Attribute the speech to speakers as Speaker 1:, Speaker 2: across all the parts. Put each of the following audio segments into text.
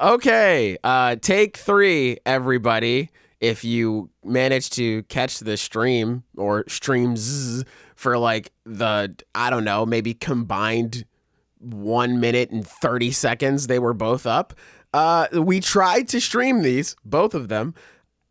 Speaker 1: Okay, take 3, everybody. If you manage to catch the stream or streams for like I don't know, maybe combined 1 minute and 30 seconds, they were both up. We tried to stream these, both of them.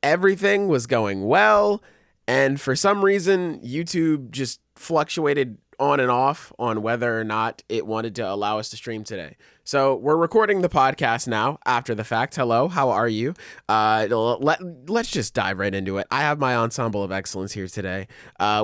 Speaker 1: Everything was going well. And for some reason, YouTube just fluctuated on and off on whether or not it wanted to allow us to stream today. So we're recording the podcast now after the fact. Hello, how are you? Let's just dive right into it. I have my Ensemble of Excellence here today.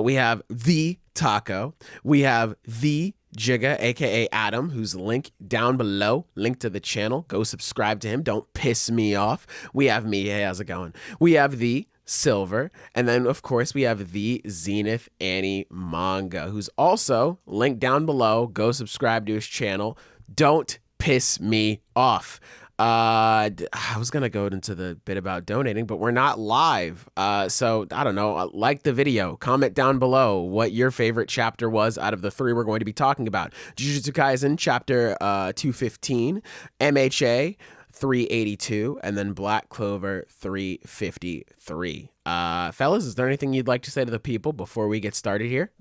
Speaker 1: We have the Taco. We have the Giga, aka Adam, who's link down below, link to the channel. Go subscribe to him. Don't piss me off. We have me. Hey, how's it going? We have the Silver, and then of course we have the Zenith Annie Manga, who's also linked down below. Go subscribe to his channel. Don't piss me off. I was gonna go into the bit about donating, but we're not live, so I don't know. Like the video, comment down below what your favorite chapter was out of the 3 we're going to be talking about. Jujutsu Kaisen chapter 215, MHA 382, and then Black Clover 353. Fellas, is there anything you'd like to say to the people before we get started here?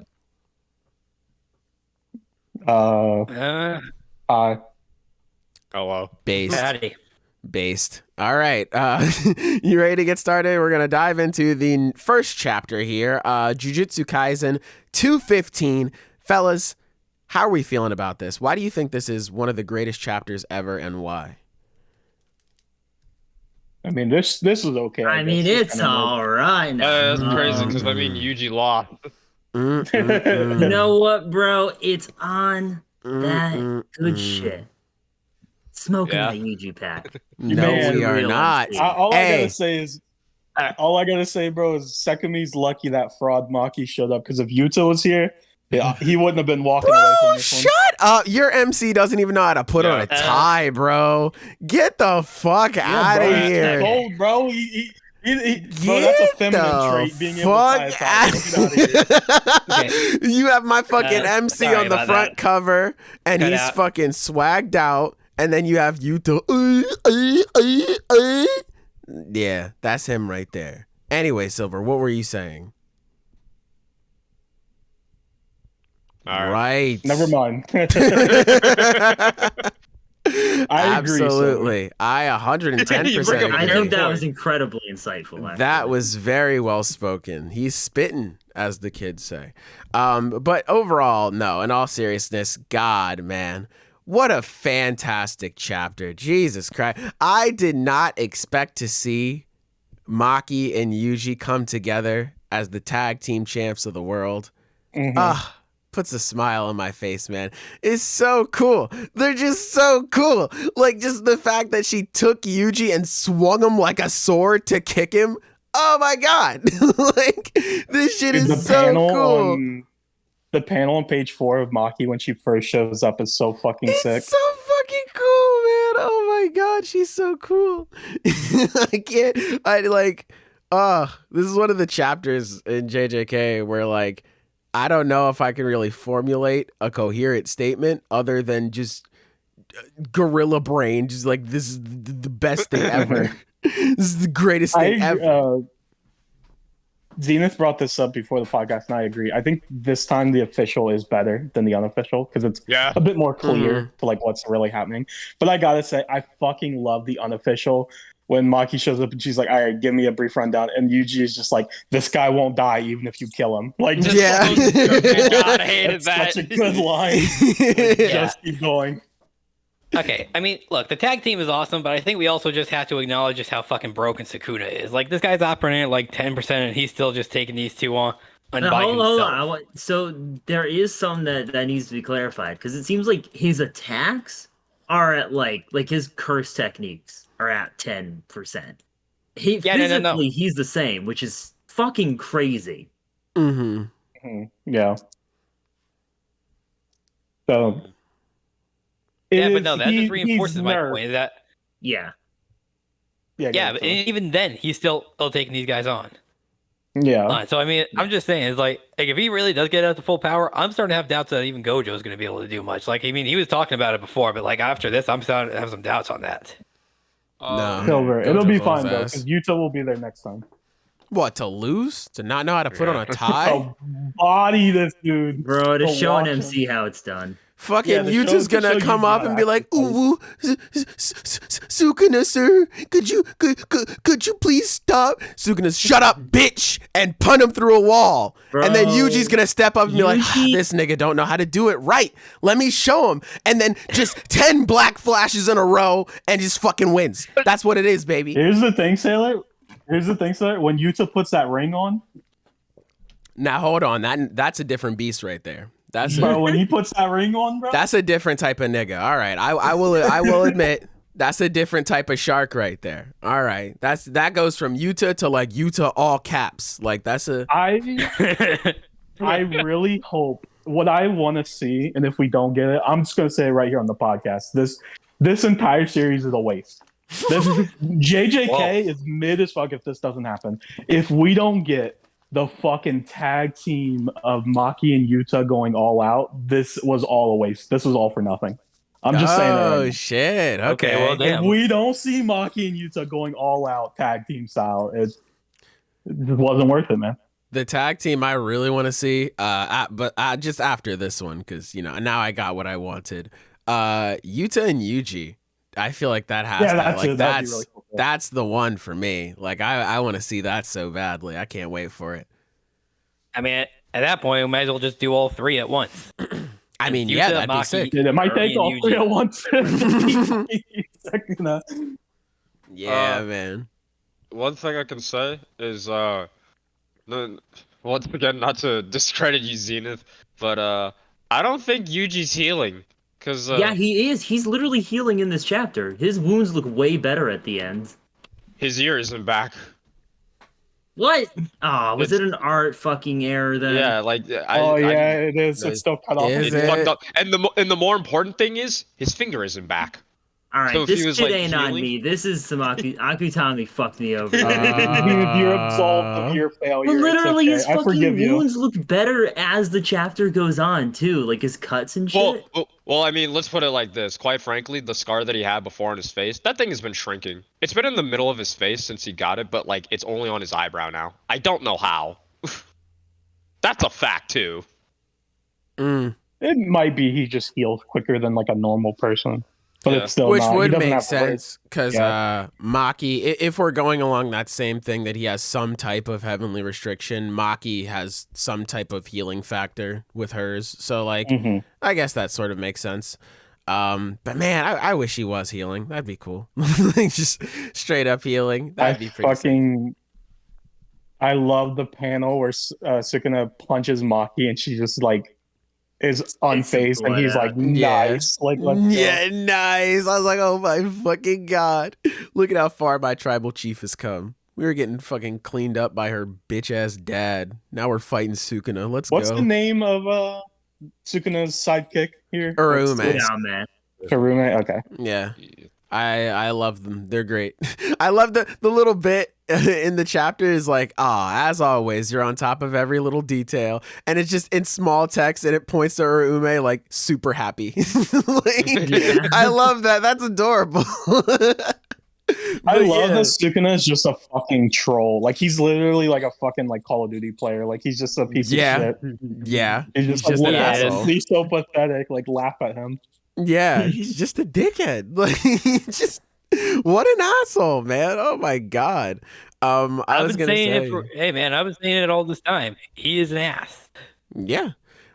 Speaker 2: Hello.
Speaker 1: Based. All right. You ready to get started? We're going to dive into the first chapter here. Jujutsu Kaisen 215. Fellas, how are we feeling about this? Why do you think this is one of the greatest chapters ever, and why?
Speaker 3: I mean, this is okay.
Speaker 4: I mean, it's all right.
Speaker 2: That's crazy because YUJI lost.
Speaker 4: You know what, bro? It's on that good shit. Smoking that YUJI pack.
Speaker 1: No, we are not.
Speaker 3: All I gotta say, bro, is Sekumi's lucky that fraud Maki showed up, because if Yuta was here, he wouldn't have been walking away from this one.
Speaker 1: Shut up! Your MC doesn't even know how to put on a tie, bro. Get the fuck out of here,
Speaker 3: old bro. Bro, that's a feminine trait. Being able to tie a tie.
Speaker 1: You have my fucking MC on the front cover, and he's fucking swagged out. And then you have Yuta. Yeah, that's him right there. Anyway, Silver, what were you saying? Right.
Speaker 3: Never mind.
Speaker 1: Absolutely. I 110%
Speaker 4: I think that was incredibly insightful. Actually.
Speaker 1: That was very well spoken. He's spitting, as the kids say. But overall, no, in all seriousness, God, man. What a fantastic chapter. Jesus Christ. I did not expect to see MAKI and YUJI come together as the tag team champs of the world. Puts a smile on my face, man. It's so cool. They're just so cool. Like, just the fact that she took YUJI and swung him like a sword to kick him. Oh my God. Like, this shit is so cool.
Speaker 3: The panel on page 4 of MAKI when she first shows up is so fucking sick.
Speaker 1: It's so fucking cool, man. Oh my God, she's so cool. This is one of the chapters in JJK where, like, I don't know if I can really formulate a coherent statement other than just gorilla brain. Just like, this is the best thing ever. This is the greatest thing ever.
Speaker 3: Zenith brought this up before the podcast, and I agree. I think this time the official is better than the unofficial because it's a bit more clear to like what's really happening. But I gotta say, I fucking love the unofficial when Maki shows up and she's like, "All right, give me a brief rundown," and YUJI is just like, "This guy won't die even if you kill him." Like, just
Speaker 2: God, I hated that.
Speaker 3: Such a good line. Just keep going.
Speaker 5: Okay, I mean, look, the tag team is awesome, but I think we also just have to acknowledge just how fucking broken Sukuna is. Like, this guy's operating at like 10%, and he's still just taking these two on by
Speaker 4: hold
Speaker 5: himself.
Speaker 4: on. So there is some that needs to be clarified, because it seems like his attacks are at like his curse techniques are at 10%. Physically, he's the same, which is fucking crazy.
Speaker 3: Yeah. So.
Speaker 5: But no, that just reinforces my point that but even then he's still taking these guys on. So I mean, I'm just saying, it's like if he really does get out to full power, I'm starting to have doubts that even Gojo is going to be able to do much. Like, I mean, he was talking about it before, but like after this, I'm starting to have some doubts on that.
Speaker 1: No.
Speaker 3: Silver. It'll be
Speaker 1: Gojo's
Speaker 3: fine though,
Speaker 1: fast.
Speaker 3: because Yuta will be there next time.
Speaker 1: What, to lose? To not know how to put on a
Speaker 3: To
Speaker 1: tie?
Speaker 3: body this dude.
Speaker 4: Bro, to show
Speaker 3: watch
Speaker 4: him
Speaker 3: him.
Speaker 4: see how it's done.
Speaker 1: Fucking
Speaker 3: Yeah, to
Speaker 1: Yuta's
Speaker 3: show
Speaker 1: gonna
Speaker 3: you
Speaker 1: come
Speaker 3: how
Speaker 1: up
Speaker 3: to
Speaker 1: and be like,
Speaker 3: actually
Speaker 1: "Ooh, Sukuna, sir, could you please stop?" Sukuna's, "Shut up, bitch," and punt him through a wall. And then
Speaker 4: Bro,
Speaker 1: Yuji's gonna step up and be like,
Speaker 4: Yuji-
Speaker 1: "This nigga don't know how to do it right. Let me show him." And then just 10 black flashes in a row and just fucking wins. That's what it is, baby.
Speaker 3: Here's the thing, Sailor. When Yuta puts that ring on,
Speaker 1: Now hold on, that's a different beast right there.
Speaker 3: bro, when he puts that ring on, bro.
Speaker 1: That's a different type of nigga. All right, I will admit that's a different type of shark right there. All right, that goes from Yuta to like Yuta all caps. Like that's a.
Speaker 3: I really hope what I want to see, and if we don't get it, I'm just gonna say it right here on the podcast. This entire series is a waste. This JJK is mid as fuck if this doesn't happen. If we don't get the fucking tag team of Maki and Yuta going all out, this was all a waste. This was all for nothing. I'm just saying that.
Speaker 1: Oh
Speaker 3: right
Speaker 1: shit! Okay.
Speaker 5: Okay, well,
Speaker 3: now.
Speaker 5: damn.
Speaker 3: If we don't see Maki and Yuta going all out tag team style, it just wasn't worth it, man.
Speaker 1: The tag team I really want to see, but just after this one, because now I got what I wanted. Yuta and YUJI. I feel like that has
Speaker 3: that'd be really cool.
Speaker 1: that's the one for me. Like I want to see that so badly. I can't wait for it.
Speaker 5: I mean, at that point, we might as well just do all three at once.
Speaker 1: I mean,
Speaker 5: Yuta,
Speaker 1: yeah, that'd be
Speaker 5: Maki,
Speaker 1: sick.
Speaker 3: Dude, it might take all
Speaker 5: Yuji.
Speaker 3: three at once. Second,
Speaker 1: Yeah, man.
Speaker 2: One thing I can say is, once again, not to discredit you, Zenith, but I don't think Yuji's healing. Cause
Speaker 4: Yeah, he is. He's literally healing in this chapter. His wounds look way better at the end.
Speaker 2: his ear isn't back.
Speaker 4: What? Ah, was it an art fucking error then?
Speaker 2: Yeah, like
Speaker 3: it is. It's still cut off.
Speaker 1: Is
Speaker 2: it's
Speaker 1: it?
Speaker 2: fucked up. And the more important thing is his finger isn't back.
Speaker 4: All right,
Speaker 2: So if he
Speaker 4: this
Speaker 2: was,
Speaker 4: shit
Speaker 2: like,
Speaker 4: ain't on
Speaker 2: healing-
Speaker 4: me. This is some Akutami fucked me over.
Speaker 3: You're absolved of your failure.
Speaker 4: But literally,
Speaker 3: It's
Speaker 4: his
Speaker 3: okay. I forgive
Speaker 4: fucking
Speaker 3: you.
Speaker 4: wounds look better as the chapter goes on too, like his cuts and shit.
Speaker 2: Well, I mean, let's put it like this. Quite frankly, the scar that he had before on his face, that thing has been shrinking. It's been in the middle of his face since he got it, but like it's only on his eyebrow now. I don't know how. That's a fact too.
Speaker 1: Mm.
Speaker 3: It might be he just heals quicker than like a normal person, but
Speaker 2: Yeah.
Speaker 3: it's still
Speaker 1: Which
Speaker 3: not. He
Speaker 1: would
Speaker 3: doesn't
Speaker 1: make
Speaker 3: have to worry.
Speaker 1: sense because
Speaker 3: Yeah.
Speaker 1: Maki, if we're going along that same thing that he has some type of heavenly restriction, Maki has some type of healing factor with hers. So like,
Speaker 3: Mhm.
Speaker 1: I guess that sort of makes sense. But man, I wish he was healing. That'd be cool. Like, just straight up healing. That'd be pretty sick.
Speaker 3: I love the panel where Sukuna punches Maki and she just like is unfazed and he's like, nice. Like, let's go.
Speaker 1: Yeah, nice. I was like, oh my fucking god. Look at how far my tribal chief has come. We were getting fucking cleaned up by her bitch ass dad. Now we're fighting Sukuna. Let's
Speaker 3: What's
Speaker 1: go.
Speaker 3: the name of Sukuna's sidekick here?
Speaker 1: Urume.
Speaker 4: Yeah, man.
Speaker 3: Urume. Okay.
Speaker 1: Yeah. I love them. They're great. I love the little bit in the chapter is like, as always, you're on top of every little detail. And it's just in small text and it points to Urume like super happy. I love that. That's adorable.
Speaker 3: I love that Sukuna is just a fucking troll. Like he's literally like a fucking like Call of Duty player. Like he's just a piece of shit.
Speaker 1: Yeah.
Speaker 3: He's just
Speaker 1: an
Speaker 3: like,
Speaker 1: asshole.
Speaker 3: he's so pathetic. Like laugh at him.
Speaker 1: Yeah, he's just a dickhead. Like, what an asshole, man. Oh my god. I was gonna say,
Speaker 5: hey man, I've been saying it all this time. He is an ass.
Speaker 1: yeah.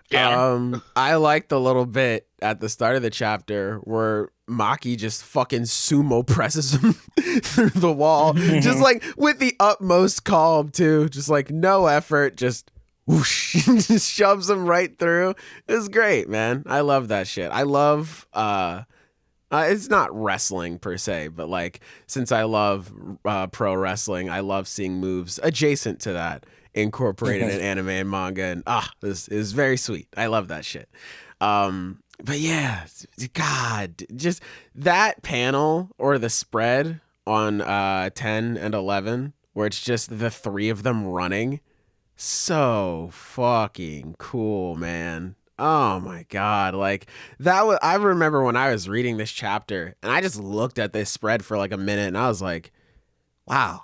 Speaker 2: Yeah.
Speaker 1: I like the little bit at the start of the chapter where Maki just fucking sumo presses him through the wall, just like with the utmost calm too, just like no effort, just whoosh, just shoves him right through. It was great, man. I love that shit. I love it's not wrestling per se, but like since I love pro wrestling, I love seeing moves adjacent to that incorporated in anime and manga, and this is very sweet. I love that shit. But yeah, God, just that panel or the spread on 10 and 11 where it's just the three of them running. So fucking cool, man. Oh my God. Like that was, I remember when I was reading this chapter and I just looked at this spread for like a minute and I was like, wow,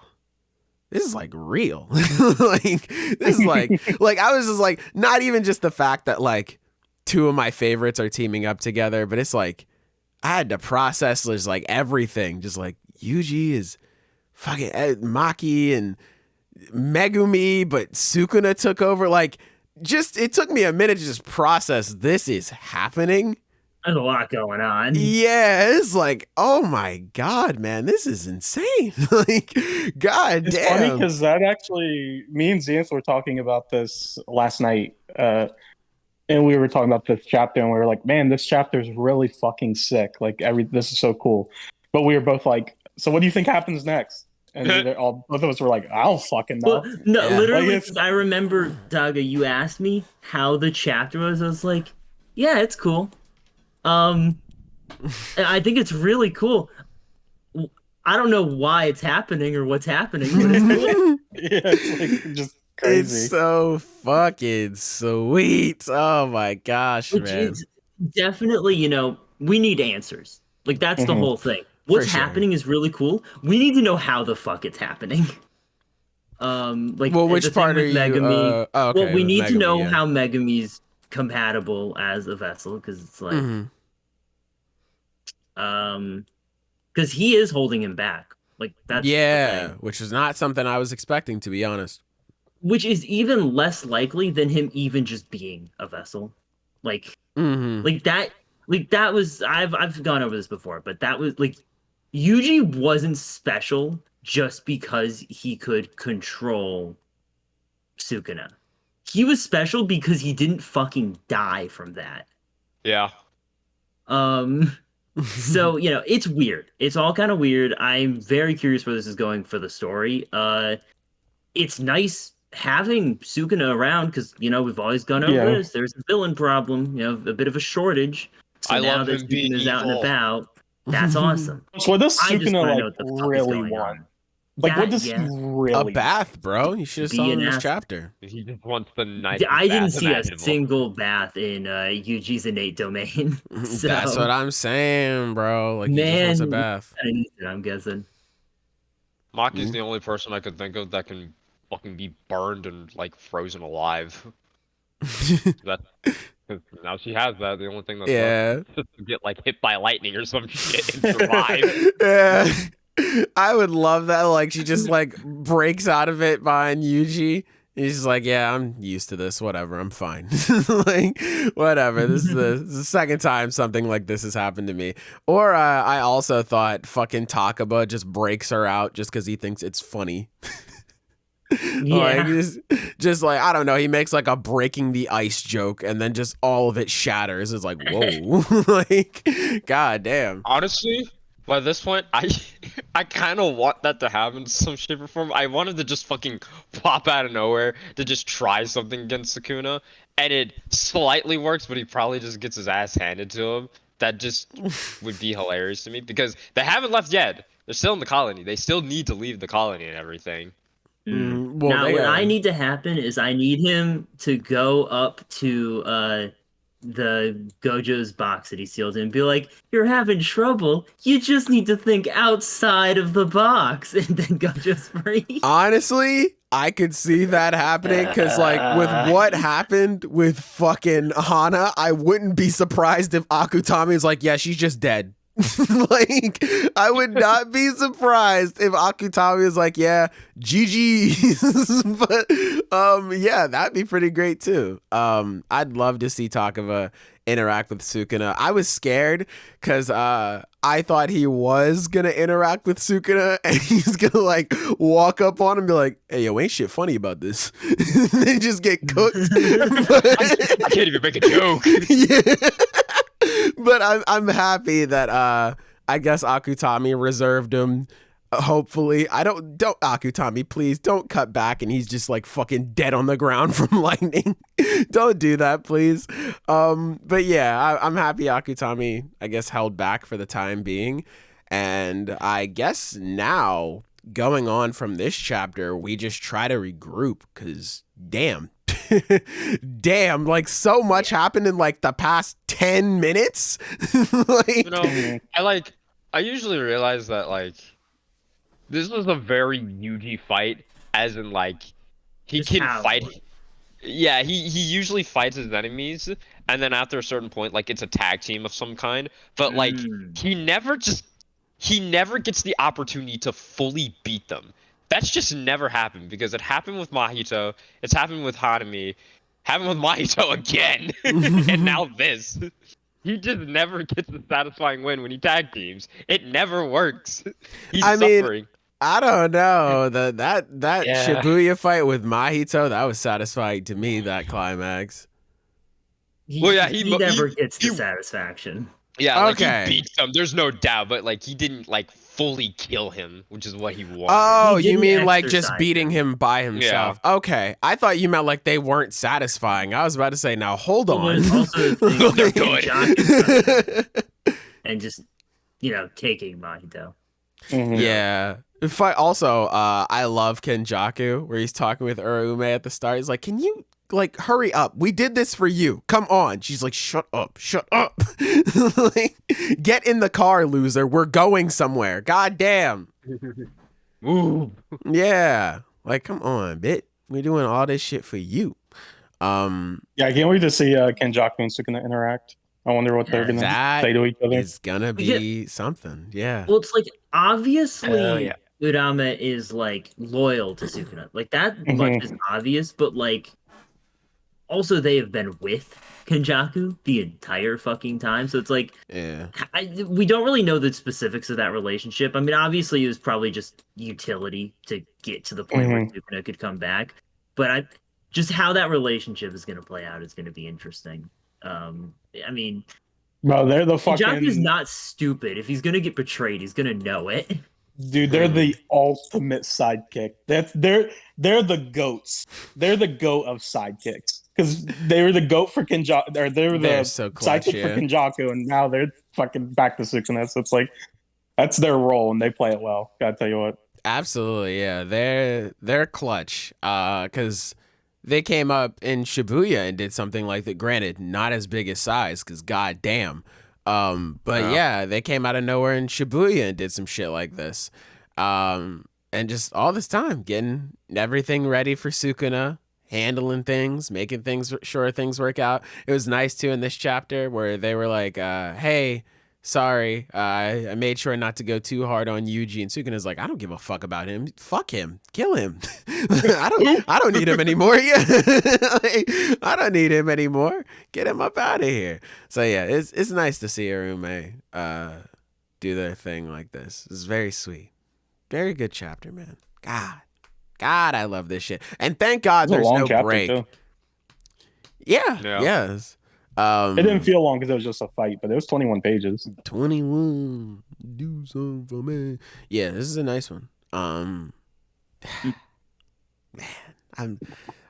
Speaker 1: this is like real. Like this is like I was just like, not even just the fact that like two of my favorites are teaming up together, but it's like I had to process just like everything. Just like YUJI is fucking MAKI and Megumi, but Sukuna took over. Like, just it took me a minute to just process this is happening.
Speaker 4: There's a lot going on.
Speaker 1: Yeah, it's like, oh my God, man, this is insane. Like, God
Speaker 3: it's
Speaker 1: damn.
Speaker 3: It's funny because that actually, me and Zenith were talking about this last night. And we were talking about this chapter, and we were like, "Man, this chapter is really fucking sick. Like, this is so cool." But we were both like, "So, what do you think happens next?" And both of us were like, "I don't fucking know."
Speaker 4: Well, no, yeah. Literally, like I remember, Daga, you asked me how the chapter was. I was like, "Yeah, it's cool. I think it's really cool. I don't know why it's happening or what's happening, but it's cool."
Speaker 3: Yeah, it's like just. Crazy.
Speaker 1: It's so fucking sweet. Oh my gosh,
Speaker 4: which
Speaker 1: man.
Speaker 4: Is definitely, we need answers. Like, that's the whole thing. What's happening is really cool. We need to know how the fuck it's happening. Like,
Speaker 1: well, which part are you?
Speaker 4: Megumi,
Speaker 1: okay,
Speaker 4: well, we need to know
Speaker 1: yeah.
Speaker 4: how Megumi's compatible as a vessel, because it's like, because he is holding him back. Like, that's
Speaker 1: which is not something I was expecting, to be honest.
Speaker 4: Which is even less likely than him even just being a vessel. Like, like that was, I've gone over this before, but that was like, YUJI wasn't special just because he could control Sukuna. He was special because he didn't fucking die from that.
Speaker 2: Yeah.
Speaker 4: So, it's weird. It's all kind of weird. I'm very curious where this is going for the story. It's nice having Sukuna around because we've always gone over this. There's a villain problem, a bit of a shortage. So now that Sukuna's out and about, that's awesome.
Speaker 3: So what does Sukuna really want? Like, what does he really?
Speaker 1: A bath, bro. You should have saw in this chapter.
Speaker 2: He just wants the nice.
Speaker 4: I didn't see a single bath in YUJI's innate domain. So,
Speaker 1: that's what I'm saying, bro. Like, he just wants a bath.
Speaker 4: I'm guessing.
Speaker 2: Maki's the only person I could think of that can fucking be burned and like frozen alive. Now she has that. The only thing that's left is to get like hit by lightning or some shit and survive.
Speaker 1: Yeah, I would love that. Like she just like breaks out of it behind YUJI. And he's just like, yeah, I'm used to this. Whatever, I'm fine. Like, whatever. This is the second time something like this has happened to me. Or I also thought fucking Takaba just breaks her out just because he thinks it's funny.
Speaker 4: Yeah.
Speaker 1: Like just like, I don't know, he makes like a breaking the ice joke and then just all of it shatters. It's like, whoa. Like, god damn.
Speaker 2: Honestly, by this point, I kind of want that to happen in some shape or form. I wanted to just fucking pop out of nowhere to just try something against Sukuna, and it slightly works, but he probably just gets his ass handed to him. That just would be hilarious to me because they haven't left yet. They're still in the colony. They still need to leave the colony and everything.
Speaker 1: Well,
Speaker 4: now, what I need to happen is I need him to go up to the Gojo's box that he sealed in and be like, "You're having trouble. You just need to think outside of the box," and then Gojo's free.
Speaker 1: Honestly, I could see that happening because, like, with what happened with fucking Hana, I wouldn't be surprised if Akutami is like, "Yeah, she's just dead." Like, I would not be surprised if Akutami is like, yeah, GG's. But yeah, that'd be pretty great too. I'd love to see Takaba interact with Sukuna. I was scared because I thought he was gonna interact with Sukuna and he's gonna like walk up on him and be like, "Hey, yo, ain't shit funny about this." They just get cooked.
Speaker 2: I can't even make a joke.
Speaker 1: Yeah. But I'm happy that I guess Akutami reserved him. Hopefully, don't Akutami, please don't cut back and he's just like fucking dead on the ground from lightning. Don't do that, please. But yeah, I'm happy Akutami, I guess, held back for the time being, and I guess now going on from this chapter, we just try to regroup because damn. damn, like so much happened in like the past 10 minutes. Like,
Speaker 2: I usually realize that like this was a very YUJI fight, as in like he
Speaker 4: Just
Speaker 2: can
Speaker 4: how
Speaker 2: fight.
Speaker 4: it works.
Speaker 2: Yeah, he usually fights his enemies, and then after a certain point, like it's a tag team of some kind. But like he never gets the opportunity to fully beat them. That's just never happened, because it happened with Mahito, it's happened with Hanami, happened with Mahito again, and now this. He just never gets a satisfying win when he tag teams. It never works. He's suffering.
Speaker 1: I don't know. That
Speaker 5: Yeah.
Speaker 1: Shibuya fight with Mahito, that was satisfying to me, that climax.
Speaker 4: He
Speaker 2: never
Speaker 4: gets the satisfaction.
Speaker 2: Yeah, like
Speaker 1: Okay.
Speaker 2: he beats him, there's no doubt, but like he didn't like fully kill him, which is what he wanted.
Speaker 1: Oh,
Speaker 4: He
Speaker 1: you
Speaker 4: didn't
Speaker 1: mean like just
Speaker 4: exercise
Speaker 1: beating him by himself? Okay, I thought you meant like they weren't satisfying. I was about to say, now hold
Speaker 4: But
Speaker 1: on.
Speaker 4: it's also the thing of
Speaker 2: They're good.
Speaker 4: Kenjaku and just taking Mahito.
Speaker 1: Yeah. Also, I love Kenjaku, where he's talking with Urume at the start. He's like, can you, like, hurry up? We did this for you. Come on. She's like, shut up. Like, get in the car, loser. We're going somewhere. God damn.
Speaker 2: Ooh.
Speaker 1: Yeah. Like, come on, bit. We're doing all this shit for you.
Speaker 3: Yeah, I can't wait to see Kenjaku and Sukuna interact. I wonder what they're gonna
Speaker 1: That
Speaker 3: say to each other.
Speaker 1: is gonna be something. Yeah.
Speaker 4: Well, it's like obviously
Speaker 5: yeah.
Speaker 4: Urame is like loyal to Sukuna. Like that much is obvious, but like also they have been with Kenjaku the entire fucking time. So it's like
Speaker 1: Yeah.
Speaker 4: we don't really know the specifics of that relationship. I mean, obviously it was probably just utility to get to the point where Sukuna could come back. But just how that relationship is gonna play out is gonna be interesting. I mean,
Speaker 3: Bro, they're the fucking
Speaker 4: Kenjaku's not stupid. If he's gonna get betrayed, he's gonna know it.
Speaker 3: dude. They're the ultimate sidekick. They're the goats. They're the goat of sidekicks, because they were the goat for Kenjaku, or they were the
Speaker 1: They're so clutch,
Speaker 3: sidekick for Kenjaku, and now they're fucking back to Sukuna. So it's like that's their role, and they play it well. Gotta tell you what.
Speaker 1: Absolutely, yeah. They're clutch. Because they came up in Shibuya and did something like that. Granted, not as big as size, because goddamn. But yeah, they came out of nowhere in Shibuya and did some shit like this. And just all this time getting everything ready for Sukuna, handling things, making sure things work out. It was nice too in this chapter where they were like, hey, sorry, I made sure not to go too hard on YUJI, and Sukuna's like, I don't give a fuck about him. Fuck him. Kill him. I don't need him anymore. Yeah. Like, I don't need him anymore. Get him up out of here. So yeah, it's nice to see Urume do their thing like this. It's very sweet. Very good chapter, man. God, I love this shit. And thank God
Speaker 3: It was a
Speaker 1: there's
Speaker 3: long
Speaker 1: no
Speaker 3: chapter,
Speaker 1: break.
Speaker 3: too.
Speaker 1: Yeah.
Speaker 2: Yeah.
Speaker 1: Yes.
Speaker 3: It didn't feel long because it was just a fight, but it was 21 pages.
Speaker 1: 21. Do something for me. Yeah, this is a nice one. Man,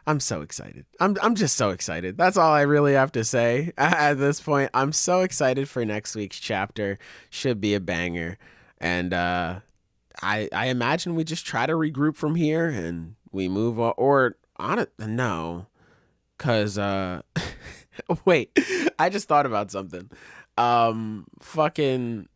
Speaker 1: I'm so excited. I'm just so excited. That's all I really have to say at this point. I'm so excited for next week's chapter. Should be a banger. And I imagine we just try to regroup from here and we move on, or on it. No, because wait, I just thought about something. Fucking.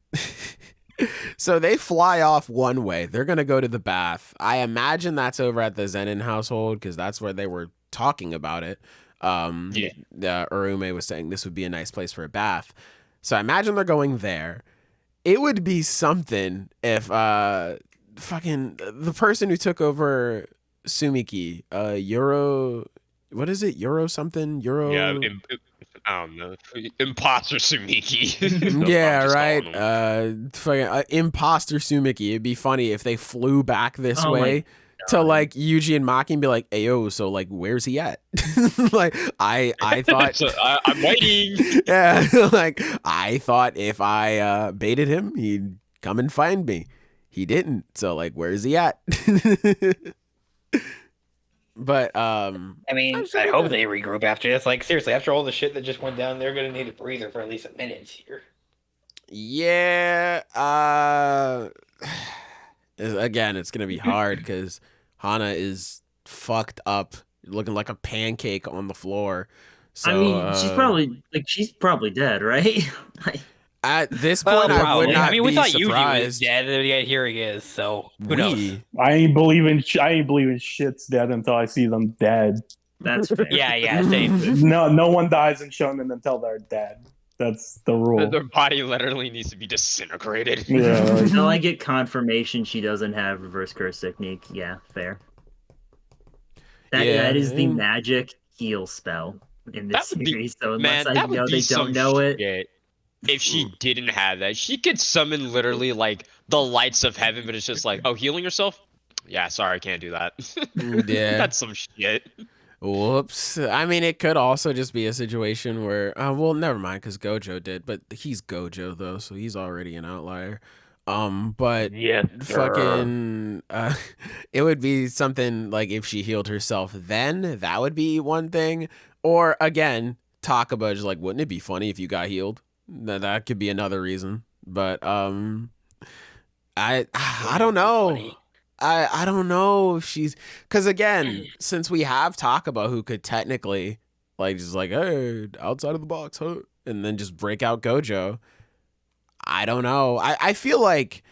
Speaker 1: So they fly off one way. They're gonna go to the bath. I imagine that's over at the Zenin household, because that's where they were talking about it. The Urume was saying this would be a nice place for a bath. So I imagine they're going there. It would be something if fucking the person who took over Sumiki, Euro, what is it? Euro something? Euro.
Speaker 2: Yeah, I don't know. Imposter Sumiki.
Speaker 1: Yeah,
Speaker 2: I'm just
Speaker 1: right.
Speaker 2: calling him.
Speaker 1: Fucking imposter Sumiki. It'd be funny if they flew back this
Speaker 4: Oh my
Speaker 1: way to like YUJI and MAKI and be like, "Ayo, so like, where's he at?" Like, I thought.
Speaker 2: So, I'm waiting.
Speaker 1: Yeah, like I thought if I baited him, he'd come and find me. He didn't. So like, where's he at? But
Speaker 5: I mean, I hope they regroup after this. Like, seriously, after all the shit that just went down, they're gonna need a breather for at least a minute here.
Speaker 1: Yeah. Again, it's gonna be hard because Hana is fucked up looking like a pancake on the floor. So,
Speaker 4: I mean, she's probably dead, right?
Speaker 1: At this point, I would not
Speaker 5: we
Speaker 1: be
Speaker 5: thought
Speaker 1: surprised.
Speaker 5: YUJI was dead, and yet here he is. So who knows?
Speaker 3: I ain't believing shit's dead until I see them dead.
Speaker 4: That's fair.
Speaker 5: Yeah, same.
Speaker 3: No one dies in shonen until they're dead. That's the rule.
Speaker 2: Their body literally needs to be disintegrated.
Speaker 3: Yeah.
Speaker 4: Until I get confirmation she doesn't have reverse curse technique. Yeah, fair. That is the magic heal spell in this series. So unless I know they don't know it.
Speaker 2: If she didn't have that, she could summon literally like the lights of heaven, but it's just like, oh, healing yourself? Yeah, sorry, I can't do that.
Speaker 1: Yeah.
Speaker 2: That's some shit.
Speaker 1: Whoops. I mean, it could also just be a situation where, well, never mind, because Gojo did, but he's Gojo though, so he's already an outlier. But fucking, it would be something like if she healed herself, then that would be one thing. Or again, talk about just like, wouldn't it be funny if you got healed? That could be another reason. But I don't know. I don't know if she's, because again, since we have talk about who could technically like just like, hey, outside of the box, huh? And then just break out Gojo. I don't know. I feel like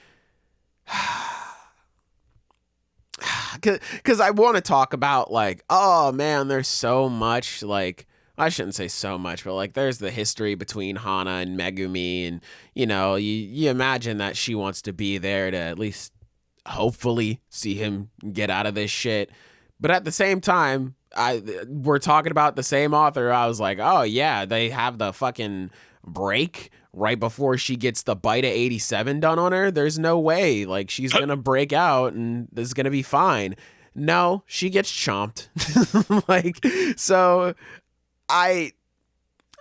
Speaker 1: because I want to talk about like, oh man, there's so much, like, I shouldn't say so much, but like there's the history between Hana and Megumi, and you imagine that she wants to be there to at least hopefully see him get out of this shit. But at the same time, we're talking about the same author. I was like, oh yeah, they have the fucking break right before she gets the bite of 87 done on her. There's no way like she's gonna break out and this is gonna be fine. No, she gets chomped. Like, so I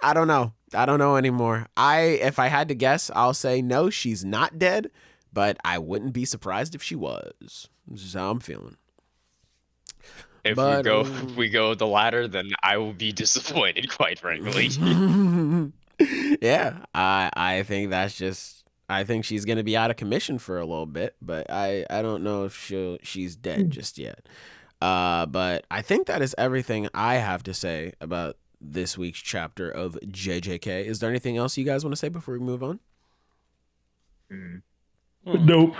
Speaker 1: don't know. I don't know anymore. If I had to guess, I'll say no, she's not dead, but I wouldn't be surprised if she was. This is how I'm feeling.
Speaker 2: If we go the latter, then I will be disappointed, quite frankly.
Speaker 1: Yeah, I think that's just, I think she's gonna be out of commission for a little bit, but I don't know if she's dead just yet. But I think that is everything I have to say about this week's chapter of JJK. Is there anything else you guys want to say before we move on?
Speaker 3: Nope.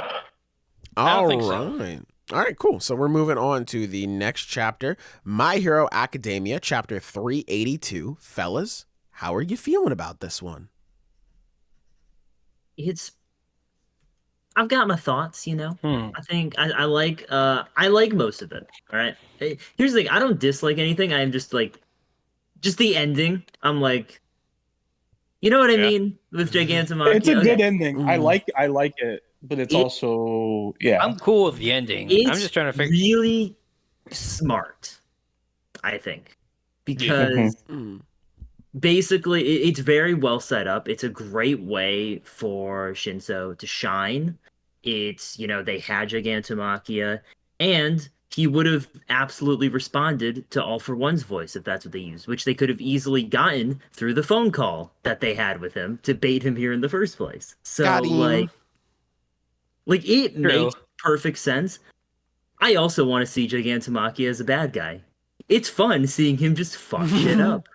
Speaker 1: All right. All right, cool. So we're moving on to the next chapter, My Hero Academia, chapter 382. Fellas, how are you feeling about this one?
Speaker 4: I've got my thoughts, I think I like most of it. All right. Here's the thing, I don't dislike anything. I'm just like, just the ending. I'm like, you know what I mean with Gigantomachia.
Speaker 3: It's a good ending. I like it, but it's also
Speaker 5: I'm cool with the ending. I'm just trying to figure.
Speaker 4: Really smart, I think, because basically it's very well set up. It's a great way for Shinso to shine. It's, they had Gigantomachia, and he would have absolutely responded to All for One's voice if that's what they used, which they could have easily gotten through the phone call that they had with him to bait him here in the first place. So like it makes perfect sense. I also want to see Gigantomachia as a bad guy. It's fun seeing him just fuck shit up.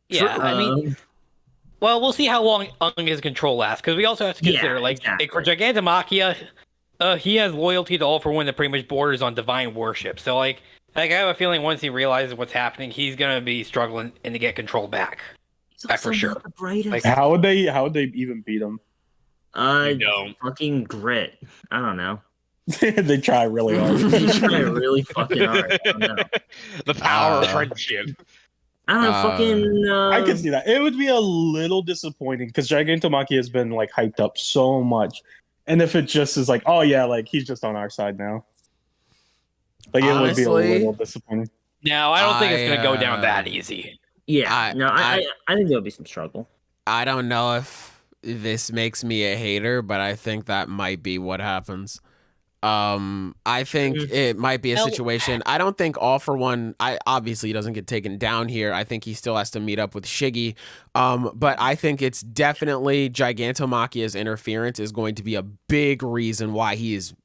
Speaker 5: Yeah, I mean, well, we'll see how long his control lasts, because we also have to consider, for Gigantomachia, he has loyalty to All for One that pretty much borders on divine worship. So, I have a feeling once he realizes what's happening, he's gonna be struggling and to get control back. For sure.
Speaker 3: How would they even beat him?
Speaker 4: Fucking grit. I don't know.
Speaker 3: They try really hard.
Speaker 4: They try really fucking hard. I don't know.
Speaker 2: The power of friendship.
Speaker 4: I don't know, fucking...
Speaker 3: I can see that. It would be a little disappointing, because Gigantomachia has been, hyped up so much. And if it just is oh yeah, he's just on our side now. Honestly, it would be a little disappointing.
Speaker 5: No, I don't think it's going to go down that easy.
Speaker 4: Yeah, I think there'll be some struggle.
Speaker 1: I don't know if this makes me a hater, but I think that might be what happens. I think it might be a situation. I don't think All for One, obviously he doesn't get taken down here. I think he still has to meet up with Shiggy. But I think it's definitely Gigantomachia's interference is going to be a big reason why he is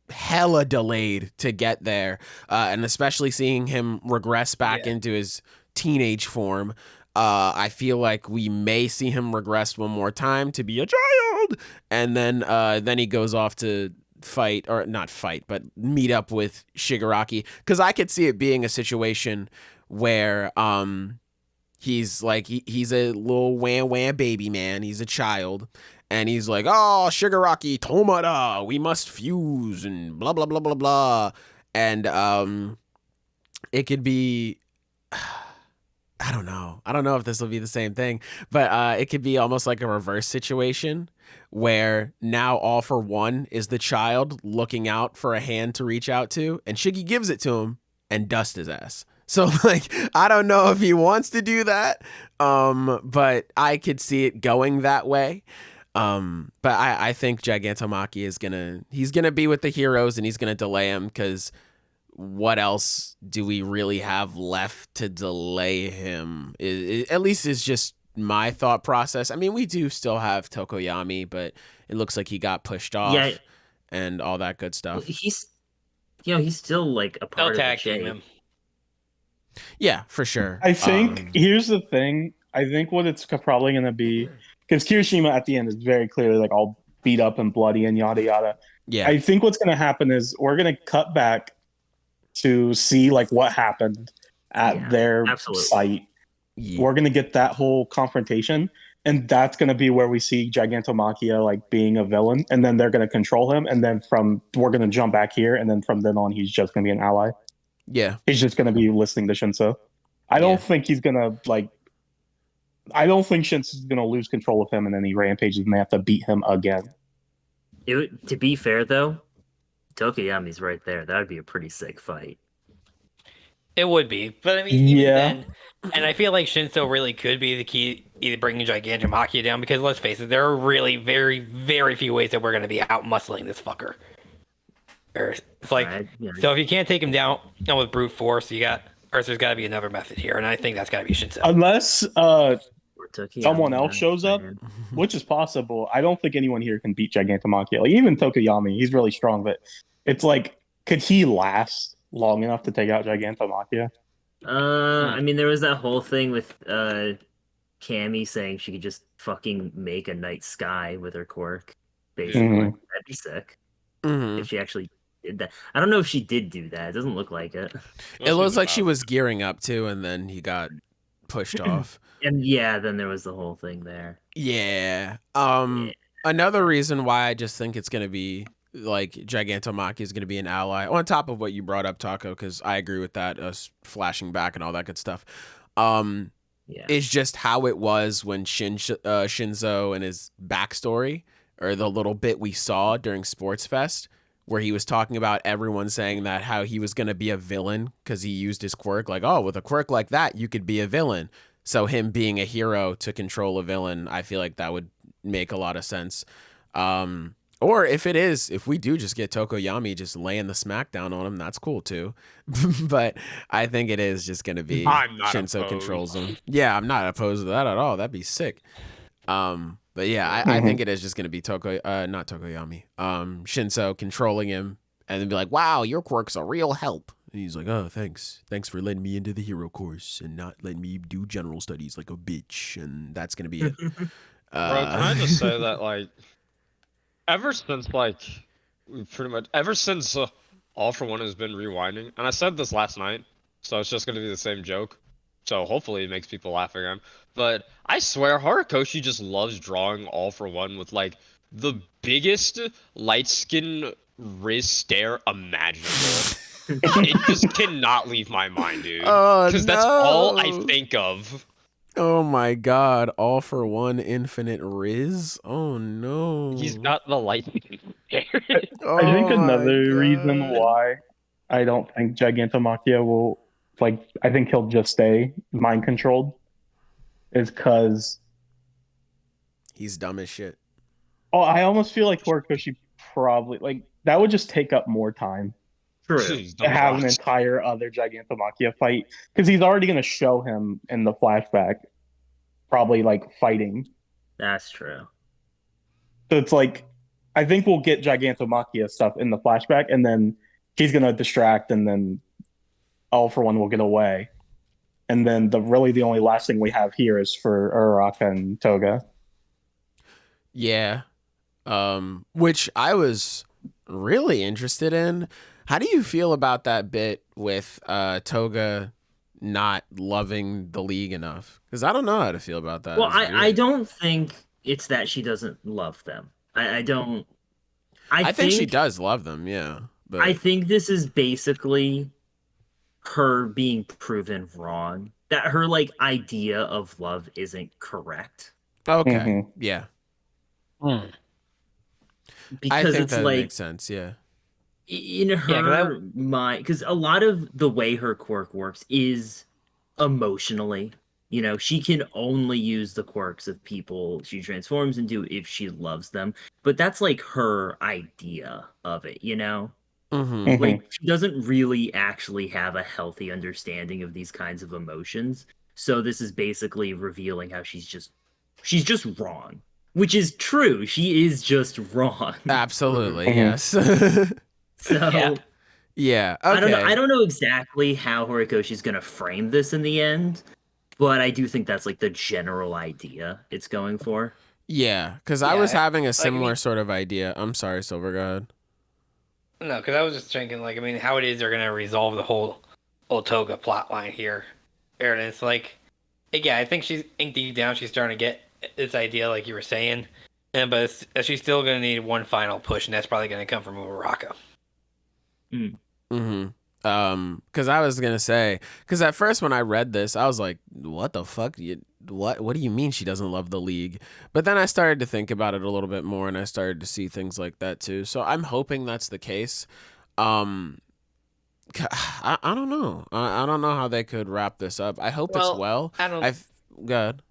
Speaker 1: hella delayed to get there, and especially seeing him regress back into his teenage form. I feel like we may see him regress one more time to be a child, and then he goes off to fight, or not fight, but meet up with Shigaraki, because I could see it being a situation where he's like he's a little wham baby man, he's a child, and he's like, oh, Shigaraki Tomada, we must fuse and blah blah blah blah blah, and it could be I don't know if this will be the same thing, but it could be almost like a reverse situation where now All for One is the child looking out for a hand to reach out to, and Shiggy gives it to him and dusts his ass. So, like, I don't know if he wants to do that, but I could see it going that way. But I think Gigantomachia he's gonna be with the heroes, and he's gonna delay him, because what else do we really have left to delay him? At least it's just my thought process. I mean, we do still have Tokoyami, but it looks like he got pushed off and all that good stuff.
Speaker 4: He's still like a part of the chain.
Speaker 1: Yeah, for sure.
Speaker 3: I think here's the thing. I think what it's probably going to be, because Kirishima at the end is very clearly like all beat up and bloody and yada yada.
Speaker 1: Yeah.
Speaker 3: I think what's going to happen is we're going to cut back to see like what happened at their site. Yeah. We're going to get that whole confrontation, and that's going to be where we see Gigantomachia like being a villain, and then they're going to control him, and then we're going to jump back here, and then from then on he's just going to be an ally.
Speaker 1: Yeah.
Speaker 3: He's just going to be listening to Shinso. I don't think he's going to like I don't think Shinso's going to lose control of him, and then he rampages and they have to beat him again.
Speaker 4: To be fair though, Tokoyami's right there. That would be a pretty sick fight.
Speaker 5: It would be, but I mean, even then, and I feel like Shinso really could be the key, either bringing Gigantomachia down, because let's face it, there are really very, very few ways that we're going to be out muscling this fucker. It's like, so if you can't take him down with brute force, there's got to be another method here, and I think that's got to be Shinso.
Speaker 3: Unless someone else shows up, which is possible. I don't think anyone here can beat Gigantomachia. Like, even Tokoyami, he's really strong, but it's like, could he last long enough to take out Gigantomachia?
Speaker 4: I mean, there was that whole thing with Cammy saying she could just fucking make a night sky with her quirk. Basically, that'd be sick if she actually did that. I don't know if she did do that. It doesn't look like it.
Speaker 1: It looks like she was gearing up to, and then he got pushed off.
Speaker 4: And then there was the whole thing there.
Speaker 1: Yeah. Another reason why I just think it's gonna be like Gigantomachia is gonna be an ally, on top of what you brought up, Taco, because I agree with that, us flashing back and all that good stuff. Is just how it was when Shinzo and his backstory, or the little bit we saw during Sports Fest, where he was talking about everyone saying that how he was going to be a villain because he used his quirk. Like, oh, with a quirk like that, you could be a villain. So him being a hero to control a villain, I feel like that would make a lot of sense. Or if we do just get Tokoyami just laying the smackdown on him, that's cool too. But I think it is just going to be Shinso controls him. Yeah, I'm not opposed to that at all. That'd be sick. But yeah, I think it is just going to be not Tokoyami. Shinso controlling him, and then be like, wow, your quirk's a real help. And he's like, oh, thanks. Thanks for letting me into the hero course and not letting me do general studies like a bitch. And that's going to be it.
Speaker 2: Bro, can I just say that, like, ever since All for One has been rewinding, and I said this last night, so it's just going to be the same joke. So hopefully it makes people laugh again. But I swear, Horikoshi just loves drawing All for One with, like, the biggest light-skin Riz stare imaginable. It just cannot leave my mind, dude. Because that's all I think of.
Speaker 1: Oh my god, All for One Infinite Riz? Oh no.
Speaker 2: He's got the light-skin stare.
Speaker 3: I think another reason why I don't think Gigantomachia will... Like, I think he'll just stay mind controlled, is because
Speaker 1: he's dumb as shit.
Speaker 3: Oh, I almost feel like Horikoshi probably, like, that would just take up more time to have an entire other Gigantomachia fight, because he's already going to show him in the flashback, probably like fighting.
Speaker 4: That's true.
Speaker 3: So it's like, I think we'll get Gigantomachia stuff in the flashback, and then he's gonna distract, and then All for One will get away, and then the only last thing we have here is for Uraraka and Toga.
Speaker 1: Yeah, which I was really interested in. How do you feel about that bit with Toga not loving the League enough? Because I don't know how to feel about that.
Speaker 4: Well, I don't think it's that she doesn't love them. I don't. I
Speaker 1: think she does love them, yeah. But
Speaker 4: I think this is basically her being proven wrong. That her like idea of love isn't correct.
Speaker 1: Okay, yeah.
Speaker 4: Because
Speaker 1: I think
Speaker 4: it's
Speaker 1: that
Speaker 4: like
Speaker 1: makes sense, yeah.
Speaker 4: In her mind, because a lot of the way her quirk works is emotionally. You know, she can only use the quirks of people she transforms into if she loves them. But that's like her idea of it, you know? Like, she doesn't really actually have a healthy understanding of these kinds of emotions. So this is basically revealing how she's just wrong. Which is true. She is just wrong.
Speaker 1: Absolutely, yes.
Speaker 4: So
Speaker 1: yeah. Okay.
Speaker 4: I don't know exactly how Horikoshi's gonna frame this in the end. But I do think that's like the general idea it's going for.
Speaker 1: Yeah, because I was having a similar sort of idea. I'm sorry, Silver, go ahead.
Speaker 5: No, because I was just thinking, like, I mean, how it is they're going to resolve the whole Toga plot line here. And it's like, yeah, I think deep down she's starting to get this idea, like you were saying. But she's still going to need one final push, and that's probably going to come from Uraraka.
Speaker 1: Because I was gonna say, because at first when I read this, I was like, "What the fuck? What do you mean she doesn't love the League?" But then I started to think about it a little bit more, and I started to see things like that too. So I'm hoping that's the case. I don't know. I don't know how they could wrap this up. I hope it's well. Good.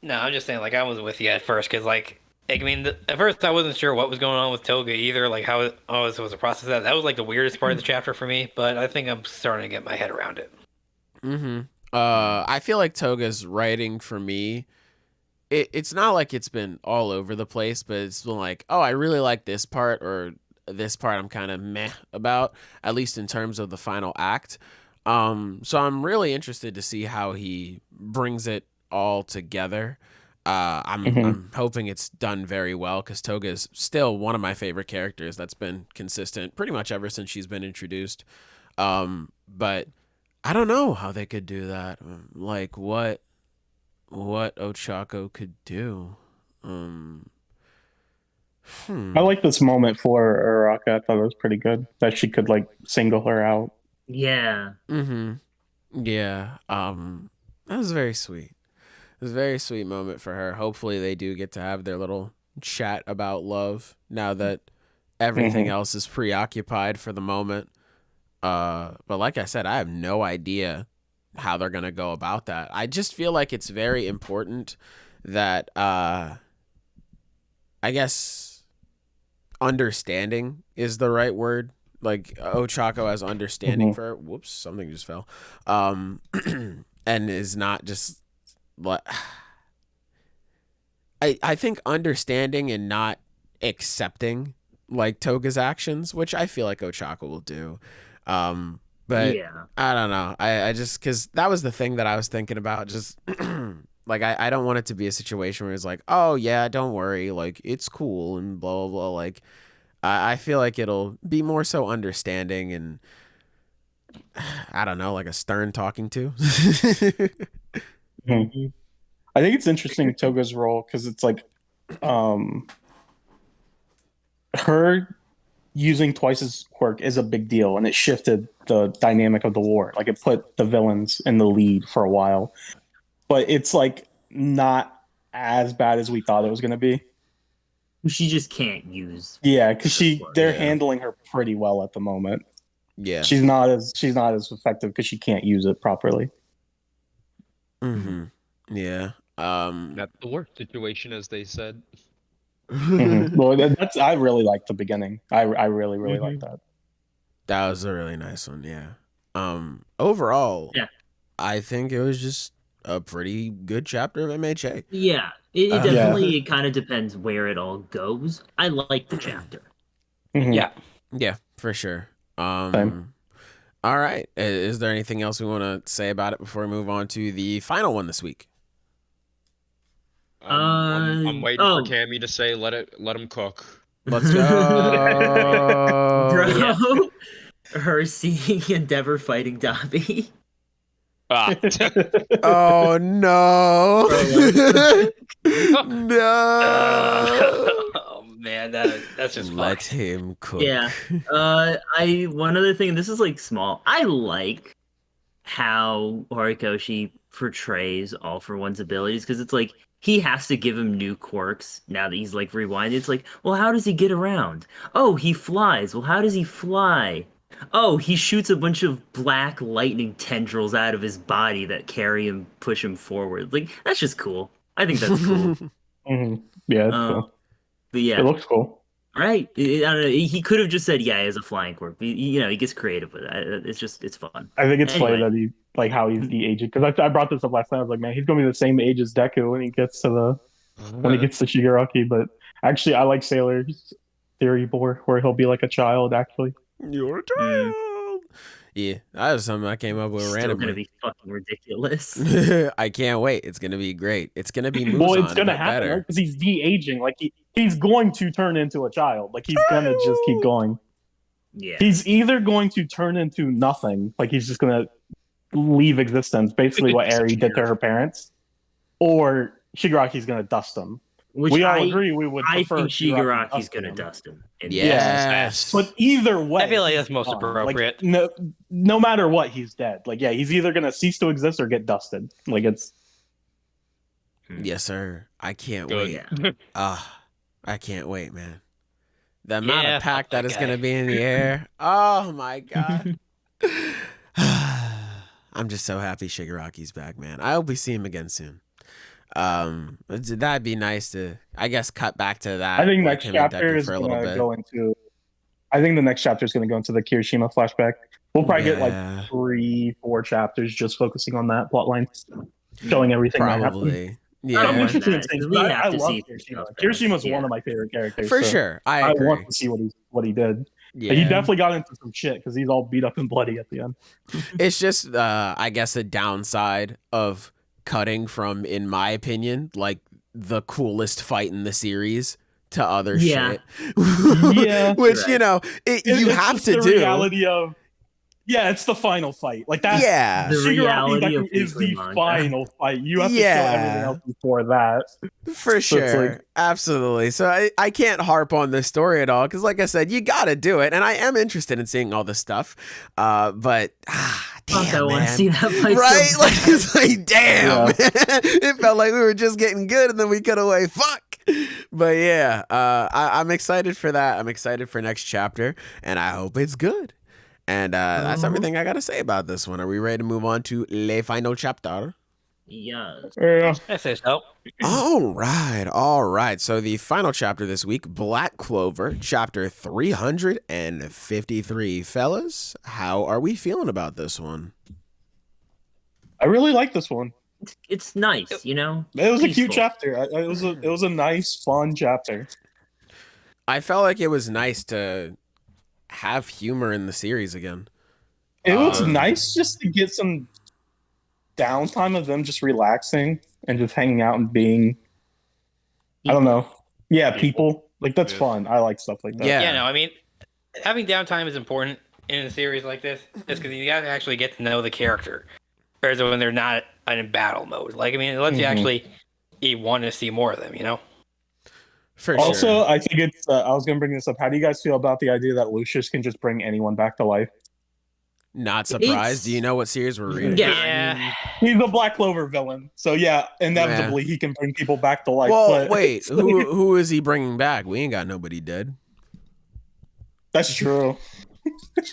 Speaker 5: No, I'm just saying, like, I was with you at first, because, like, I mean, at first I wasn't sure what was going on with Toga either, like how it was a process that was like the weirdest part of the chapter for me, but I think I'm starting to get my head around it.
Speaker 1: I feel like Toga's writing for me, it's not like it's been all over the place, but it's been like, oh, I really like this part, or this part I'm kind of meh about, at least in terms of the final act. So I'm really interested to see how he brings it all together. I'm hoping it's done very well, because Toga is still one of my favorite characters that's been consistent pretty much ever since she's been introduced. But I don't know how they could do that. Like what Ochako could do.
Speaker 3: I like this moment for Uraraka. I thought it was pretty good that she could like single her out.
Speaker 4: Yeah.
Speaker 1: Yeah. That was very sweet. It was a very sweet moment for her. Hopefully they do get to have their little chat about love now that everything else is preoccupied for the moment. But like I said, I have no idea how they're going to go about that. I just feel like it's very important that, I guess, understanding is the right word. Like, Ochako has understanding for her. Whoops, something just fell. And is not just... I think understanding and not accepting like Toga's actions, which I feel like Ochako will do. But yeah. I don't know. I just, because that was the thing that I was thinking about. Just like I don't want it to be a situation where it's like, oh yeah, don't worry, like it's cool and blah blah blah. Like I feel like it'll be more so understanding and I don't know, like a stern talking to.
Speaker 3: I think it's interesting Toga's role because it's like her using Twice's quirk is a big deal, and it shifted the dynamic of the war. Like it put the villains in the lead for a while, but it's like not as bad as we thought it was going to be.
Speaker 4: She just can't use.
Speaker 3: Yeah, because they're handling her pretty well at the moment.
Speaker 1: Yeah,
Speaker 3: she's not as effective because she can't use it properly.
Speaker 1: Yeah.
Speaker 2: That's the worst situation, as they said.
Speaker 3: Well, I really liked the beginning. I really like that.
Speaker 1: That was a really nice one. Yeah. Overall, I think it was just a pretty good chapter of MHA.
Speaker 4: Yeah, it definitely kind of depends where it all goes. I like the chapter.
Speaker 1: Yeah, for sure. All right. Is there anything else we want to say about it before we move on to the final one this week?
Speaker 2: I'm waiting for Cammy to say, let him cook.
Speaker 1: Let's go.
Speaker 4: Bro, her seeing Endeavor fighting Dobby.
Speaker 1: Oh, no. No.
Speaker 5: Man, that's just
Speaker 1: let him cook.
Speaker 4: Yeah. One other thing, this is like small. I like how Horikoshi portrays All for One's abilities, because it's like he has to give him new quirks now that he's like rewinded. It's like, well, how does he get around? Oh, he flies. Well, how does he fly? Oh, he shoots a bunch of black lightning tendrils out of his body that carry him, push him forward. Like, that's just cool. I think that's cool.
Speaker 3: Yeah, it's cool.
Speaker 4: But yeah,
Speaker 3: it looks cool.
Speaker 4: Right? I don't know. He could have just said, "Yeah, he has a flying quirk." He gets creative with it. It's fun.
Speaker 3: I think it's funny that he how he's de-aging, because I brought this up last night. I was like, man, he's gonna be the same age as Deku when he gets to Shigaraki. But actually, I like Sailor's theory more, where he'll be like a child. Actually,
Speaker 1: you're a child. Yeah, that was something I came up with randomly.
Speaker 4: It's gonna be fucking ridiculous.
Speaker 1: I can't wait. It's gonna be great. It's gonna be
Speaker 3: well, it's gonna happen because he's de-aging. Like he's going to turn into a child. Like he's gonna just keep going.
Speaker 4: Yeah,
Speaker 3: he's either going to turn into nothing, like he's just gonna leave existence, basically what Eri did to her parents, or Shigaraki's gonna dust him.
Speaker 4: Which
Speaker 3: we all agree we would prefer.
Speaker 4: I think Shigaraki's gonna dust him.
Speaker 1: Yes.
Speaker 3: But either way,
Speaker 5: I feel like that's most appropriate.
Speaker 3: Like, no matter what, he's dead. Like, yeah, he's either gonna cease to exist or get dusted. Like, it's.
Speaker 1: Yes, sir. I can't wait. I can't wait, man. The amount of pack that is gonna be in the air. Oh my god. I'm just so happy Shigaraki's back, man. I hope we see him again soon. That'd be nice to, I guess, cut back to that.
Speaker 3: I think next chapter is going to go into. I think the next chapter is going to go into the Kirishima flashback. We'll probably get like 3-4 chapters just focusing on that plotline, showing everything that happened.
Speaker 1: Yeah,
Speaker 3: I'm interested in seeing. I love Kirishima. Kirishima's one of my favorite characters.
Speaker 1: For sure, I agree.
Speaker 3: want to see what he did. Yeah. He definitely got into some shit because he's all beat up and bloody at the end.
Speaker 1: It's just, I guess, a downside of cutting from, in my opinion, like the coolest fight in the series to other shit.
Speaker 3: Yeah,
Speaker 1: which you have to do.
Speaker 3: Reality of. Yeah, it's the final fight. Like that.
Speaker 1: Yeah,
Speaker 3: the reality is the final fight. You have to kill everything else before that.
Speaker 1: For sure, absolutely. So I can't harp on this story at all because, like I said, you got to do it, and I am interested in seeing all this stuff. But damn,
Speaker 4: I want to see that fight,
Speaker 1: right? So like it's like, damn, man. It felt like we were just getting good, and then we cut away. Fuck. But yeah, I'm excited for that. I'm excited for next chapter, and I hope it's good. And that's everything I got to say about this one. Are we ready to move on to Le Final Chapter?
Speaker 4: Yes.
Speaker 5: I say so.
Speaker 1: All right. So the final chapter this week, Black Clover, chapter 353. Fellas, how are we feeling about this one?
Speaker 3: I really like this one.
Speaker 4: It's nice, you know?
Speaker 3: It was a cute chapter. It was a nice, fun chapter.
Speaker 1: I felt like it was nice to have humor in the series again.
Speaker 3: It was nice just to get some downtime of them just relaxing and just hanging out and being, I don't know. Yeah, people. Like, that's fun. I like stuff like that.
Speaker 5: Yeah, no, I mean, having downtime is important in a series like this, just because you gotta actually get to know the character. Whereas when they're not in battle mode. Like, I mean, it lets you actually want to see more of them, you know?
Speaker 3: Also, I think it's. I was going to bring this up. How do you guys feel about the idea that Lucius can just bring anyone back to life?
Speaker 1: Not surprised. Do you know what series we're reading?
Speaker 5: Yeah.
Speaker 3: He's a Black Clover villain. So, yeah, inevitably he can bring people back to life.
Speaker 1: Well,
Speaker 3: but
Speaker 1: wait. Who is he bringing back? We ain't got nobody dead.
Speaker 3: That's true.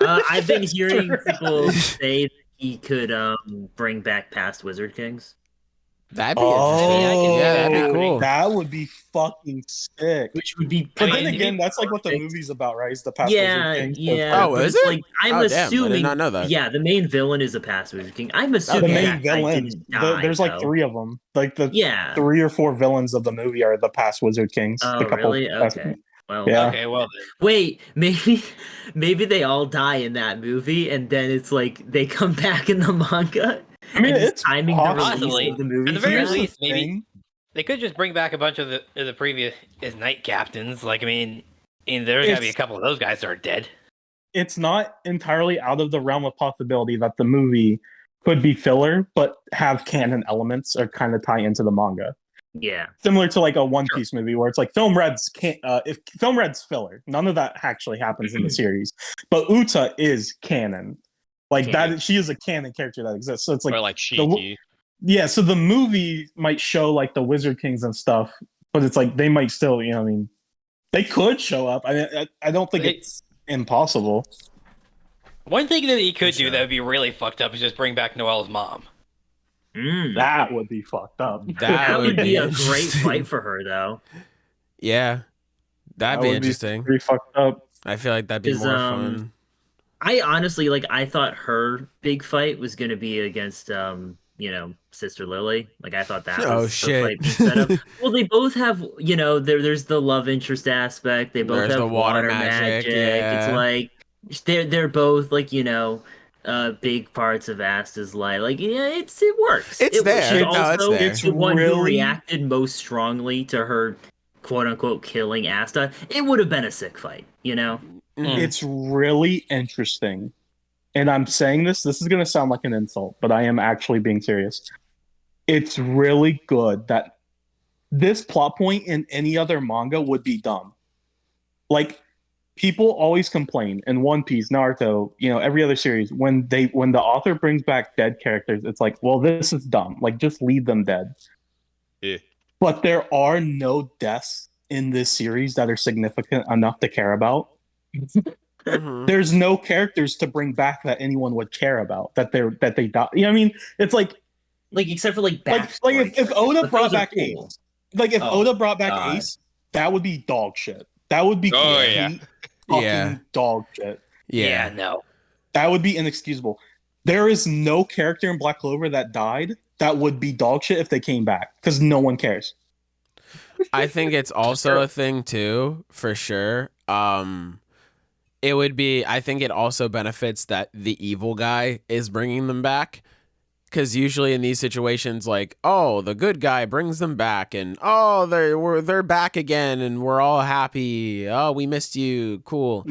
Speaker 4: I've been hearing people say that he could bring back past Wizard Kings.
Speaker 1: That'd be interesting. Yeah, that'd be cool.
Speaker 3: That would be fucking sick.
Speaker 4: Which would be.
Speaker 3: But then again, that's like what the movie's about, right? Is the past
Speaker 4: yeah,
Speaker 3: Wizard King.
Speaker 4: yeah.
Speaker 1: Oh, is it?
Speaker 4: Like, I'm assuming.
Speaker 1: I did not know that.
Speaker 4: Yeah, the main villain is a past Wizard King. I'm assuming
Speaker 3: the main villain. There's like 3 of them. Like the 3 or 4 villains of the movie are the past Wizard Kings.
Speaker 4: Oh, really? Okay. Well,
Speaker 3: yeah.
Speaker 5: Okay, well.
Speaker 4: Wait, maybe they all die in that movie, and then it's like they come back in the manga.
Speaker 3: I mean, it's
Speaker 4: timing the release of the movie.
Speaker 5: At the very least, maybe they could just bring back a bunch of the previous Knight captains. Like, I mean there's gotta be a couple of those guys that are dead.
Speaker 3: It's not entirely out of the realm of possibility that the movie could be filler, but have canon elements or kind of tie into the manga.
Speaker 4: Yeah,
Speaker 3: similar to like a One Piece movie where it's like Film Red's if Film Red's filler, none of that actually happens in the series, but Uta is canon. Like that, she is a canon character that exists. So it's like,
Speaker 2: or like Shiki.
Speaker 3: So the movie might show like the Wizard Kings and stuff, but it's like they might still, you know, I mean, they could show up. I mean, I don't think it's impossible.
Speaker 5: One thing that he could do that would be really fucked up is just bring back Noelle's mom.
Speaker 3: That would be fucked up.
Speaker 4: That would be a great fight for her, though.
Speaker 1: Yeah, that'd be interesting.
Speaker 3: Pretty fucked up.
Speaker 1: I feel like that'd be more fun.
Speaker 4: I honestly I thought her big fight was gonna be against Sister Lily. Like I thought that was the fight being set up. Well, they both have there's the love interest aspect. They both have
Speaker 1: the water magic. Yeah.
Speaker 4: It's like they're both like big parts of Asta's life. Like it works.
Speaker 1: It's there.
Speaker 4: She's also
Speaker 3: it's
Speaker 4: the one
Speaker 3: really...
Speaker 4: who reacted most strongly to her quote unquote killing Asta. It would have been a sick fight,
Speaker 3: It's really interesting. And I'm saying this is going to sound like an insult, but I am actually being serious. It's really good that this plot point in any other manga would be dumb. Like, people always complain in One Piece, Naruto, every other series, when the author brings back dead characters, it's like, well, this is dumb. Like, just leave them dead.
Speaker 2: Yeah.
Speaker 3: But there are no deaths in this series that are significant enough to care about. There's no characters to bring back that anyone would care about that they die. You know what I mean? It's like
Speaker 4: except for like
Speaker 3: if Oda brought back Ace, Oda brought back Ace, that would be dog shit. That would be dog shit.
Speaker 5: Yeah, no,
Speaker 3: that would be inexcusable. There is no character in Black Clover that died that would be dog shit if they came back because no one cares.
Speaker 1: I think it's also a thing too, for sure. It would be. I think it also benefits that the evil guy is bringing them back, because usually in these situations, like, oh, the good guy brings them back, and oh, they're back again, and we're all happy. Oh, we missed you, cool.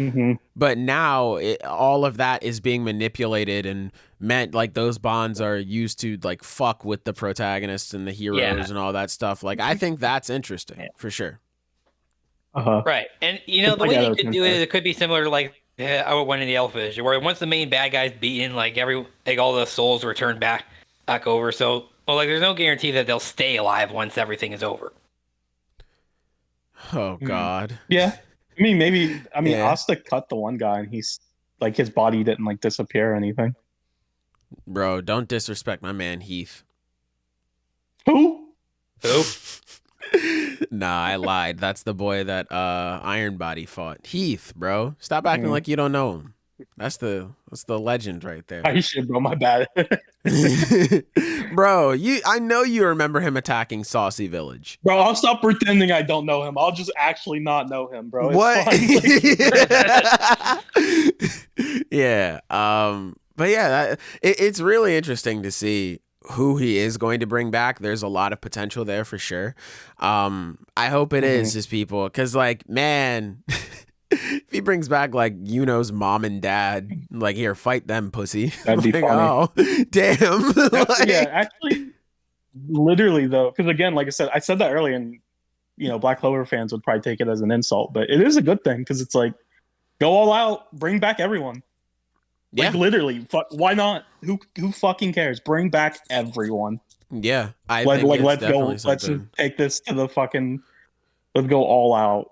Speaker 1: But now all of that is being manipulated and meant like those bonds are used to like fuck with the protagonists and the heroes and all that stuff. Like, I think that's interesting for sure.
Speaker 5: Right, and the way you could do it could be similar to like One in the Elfish, where once the main bad guy's beaten, like all the souls return back over. So, there's no guarantee that they'll stay alive once everything is over.
Speaker 1: Oh God.
Speaker 3: Yeah, I mean Asta cut the one guy, and he's like his body didn't like disappear or anything.
Speaker 1: Bro, don't disrespect my man Heath.
Speaker 3: Who?
Speaker 1: Nah, I lied. That's the boy that Iron Body fought. Heath, bro. Stop acting like you don't know him. That's the legend right there.
Speaker 3: I should, bro. My bad.
Speaker 1: Bro, I know you remember him attacking Saucy Village.
Speaker 3: Bro, I'll stop pretending I don't know him. I'll just actually not know him, bro.
Speaker 1: It's yeah. But yeah, it's really interesting to see who he is going to bring back. There's a lot of potential there for sure. I hope it is just people, because like, man, if he brings back like Yuno's mom and dad, like, here, fight them, pussy.
Speaker 3: That'd be
Speaker 1: like,
Speaker 3: funny.
Speaker 1: Oh, damn.
Speaker 3: Yeah, actually, literally though, because again, like I said that earlier, and Black Clover fans would probably take it as an insult, but it is a good thing because it's like, go all out, bring back everyone. Like, literally, why not? Who fucking cares? Bring back everyone.
Speaker 1: Yeah,
Speaker 3: let's go. Let's take this to the fucking. Let's go all out.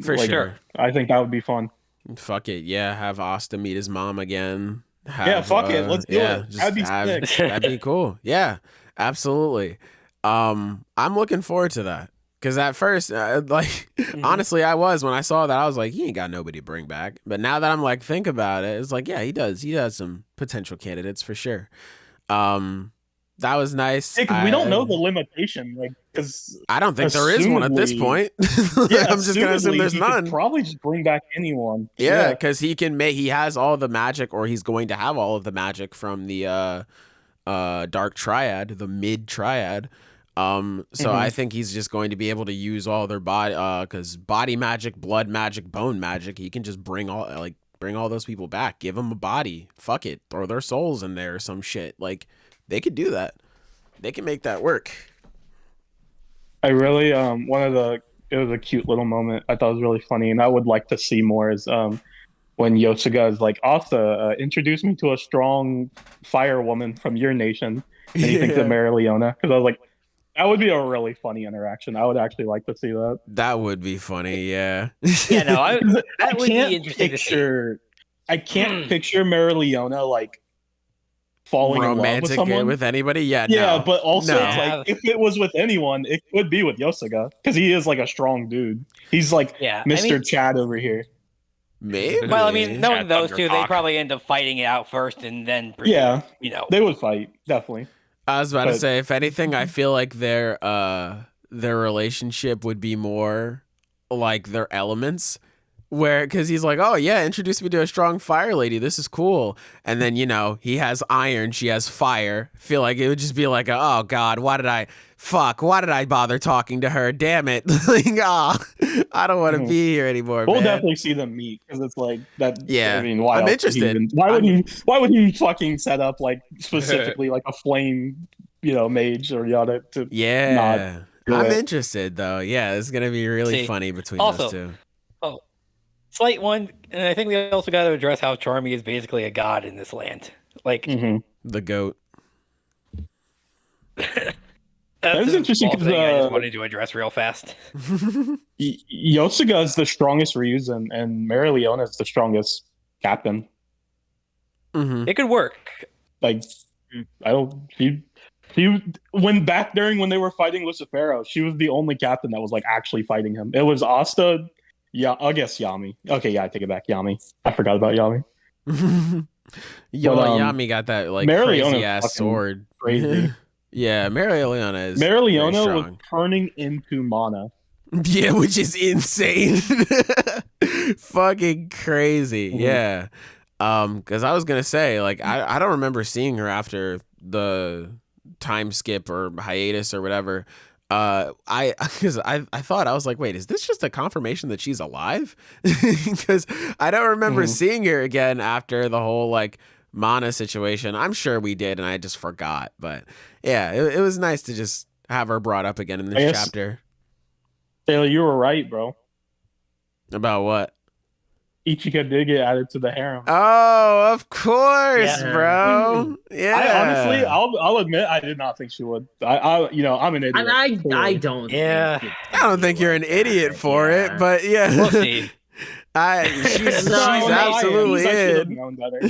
Speaker 1: For sure.
Speaker 3: I think that would be fun.
Speaker 1: Fuck it, yeah. Have Asta meet his mom again.
Speaker 3: Fuck it. Let's do it. That'd be sick.
Speaker 1: That'd be cool. Yeah, absolutely. I'm looking forward to that. Because at first, honestly, I was. When I saw that, I was like, he ain't got nobody to bring back. But now that I'm like, think about it, it's like, yeah, he does. He has some potential candidates for sure. That was nice.
Speaker 3: Yeah, we don't know the limitation. Because
Speaker 1: I don't think there is one at this point.
Speaker 3: Yeah,
Speaker 1: I'm just going to assume there's none.
Speaker 3: Probably just bring back anyone.
Speaker 1: Yeah, because he has all the magic, or he's going to have all of the magic from the Dark Triad, the Mid Triad. So I think he's just going to be able to use all their body, because body magic, blood magic, bone magic, he can just bring all those people back, give them a body, fuck it, throw their souls in there or some shit. Like, they could do that. They can make that work.
Speaker 3: I really, it was a cute little moment. I thought it was really funny, and I would like to see more is, when Yosuga is like, Asta, introduce me to a strong fire woman from your nation. And he thinks of Marileona. Because I was like, that would be a really funny interaction. I would actually like to see that.
Speaker 1: That would be funny, yeah.
Speaker 5: Yeah, no, that would be interesting to see.
Speaker 3: I can't picture Marileona like falling in love with someone.
Speaker 1: With anybody. Yeah,
Speaker 3: no. But also it's like, if it was with anyone, it could be with Yosuga, because he is like a strong dude. He's like Mr. Chad over here.
Speaker 1: Maybe.
Speaker 5: Well, I mean, knowing those two, they probably end up fighting it out first, and then
Speaker 3: they would fight, definitely.
Speaker 1: I was about to say, if anything, I feel like their relationship would be more like their elements, because he's like, oh yeah, introduce me to a strong fire lady, this is cool, and then he has iron, she has fire. I feel like it would just be like, oh god, why did I bother talking to her, damn it. Like, I don't want to be here anymore.
Speaker 3: We'll
Speaker 1: man.
Speaker 3: definitely see them meet, because it's like that.
Speaker 1: Yeah,
Speaker 3: I mean, why
Speaker 1: I'm interested.
Speaker 3: Why would you fucking set up like specifically like a flame mage or yada to not
Speaker 1: I'm interested though. Yeah, it's gonna be really funny between those two.
Speaker 5: Oh, slight one, and I think we also got to address how Charmy is basically a god in this land. Like
Speaker 1: the goat.
Speaker 3: That's interesting, because
Speaker 5: I just wanted to address real fast.
Speaker 3: Yosuga is the strongest Ryuzen, and Marileona is the strongest captain.
Speaker 5: It could work.
Speaker 3: Like, I don't. She when they were fighting Lucifero, she was the only captain that was like actually fighting him. It was Asta. Yeah, I guess Yami. Okay, yeah, I take it back. Yami. I forgot about Yami.
Speaker 1: Yami got that like crazy ass sword.
Speaker 3: Crazy.
Speaker 1: Yeah, Marileona
Speaker 3: was turning into Mana.
Speaker 1: Yeah, which is insane. Fucking crazy. Yeah. Because I was gonna say, like, I don't remember seeing her after the time skip or hiatus or whatever. I thought, I was like, wait, is this just a confirmation that she's alive? Because I don't remember seeing her again after the whole like Mana situation. I'm sure we did, and I just forgot. But yeah, it was nice to just have her brought up again in this chapter.
Speaker 3: Taylor, you were right, bro.
Speaker 1: About what?
Speaker 3: Ichika did get added to the harem.
Speaker 1: Oh, of course, bro. Yeah.
Speaker 3: Honestly, I'll admit I did not think she would. I'm an idiot.
Speaker 4: And I don't.
Speaker 1: Yeah. I don't think you're an idiot for it, but yeah.
Speaker 5: We'll see.
Speaker 1: She's absolutely
Speaker 3: I should have known better.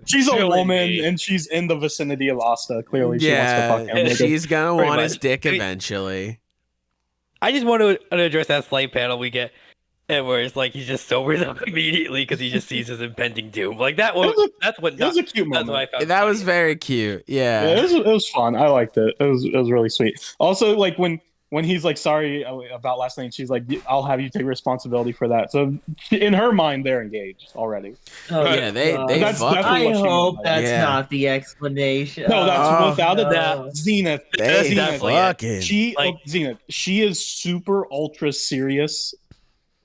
Speaker 3: She's a woman, and she's in the vicinity of Asta. Clearly, she wants to fuck him.
Speaker 1: She's gonna want his dick eventually.
Speaker 5: I just want to address that slight panel we get, where it's like he just sobers up immediately because he just sees his impending doom. Like that was
Speaker 3: a cute moment.
Speaker 1: That was very cute. Yeah,
Speaker 3: it was fun. I liked it. It was really sweet. Also, like when he's like, sorry about last night, she's like, I'll have you take responsibility for that. So in her mind, they're engaged already.
Speaker 1: Oh yeah, they
Speaker 3: that's
Speaker 4: I hope that's not the explanation.
Speaker 3: No, that's without a doubt. Zenith.
Speaker 1: Zenith.
Speaker 3: She is super ultra serious.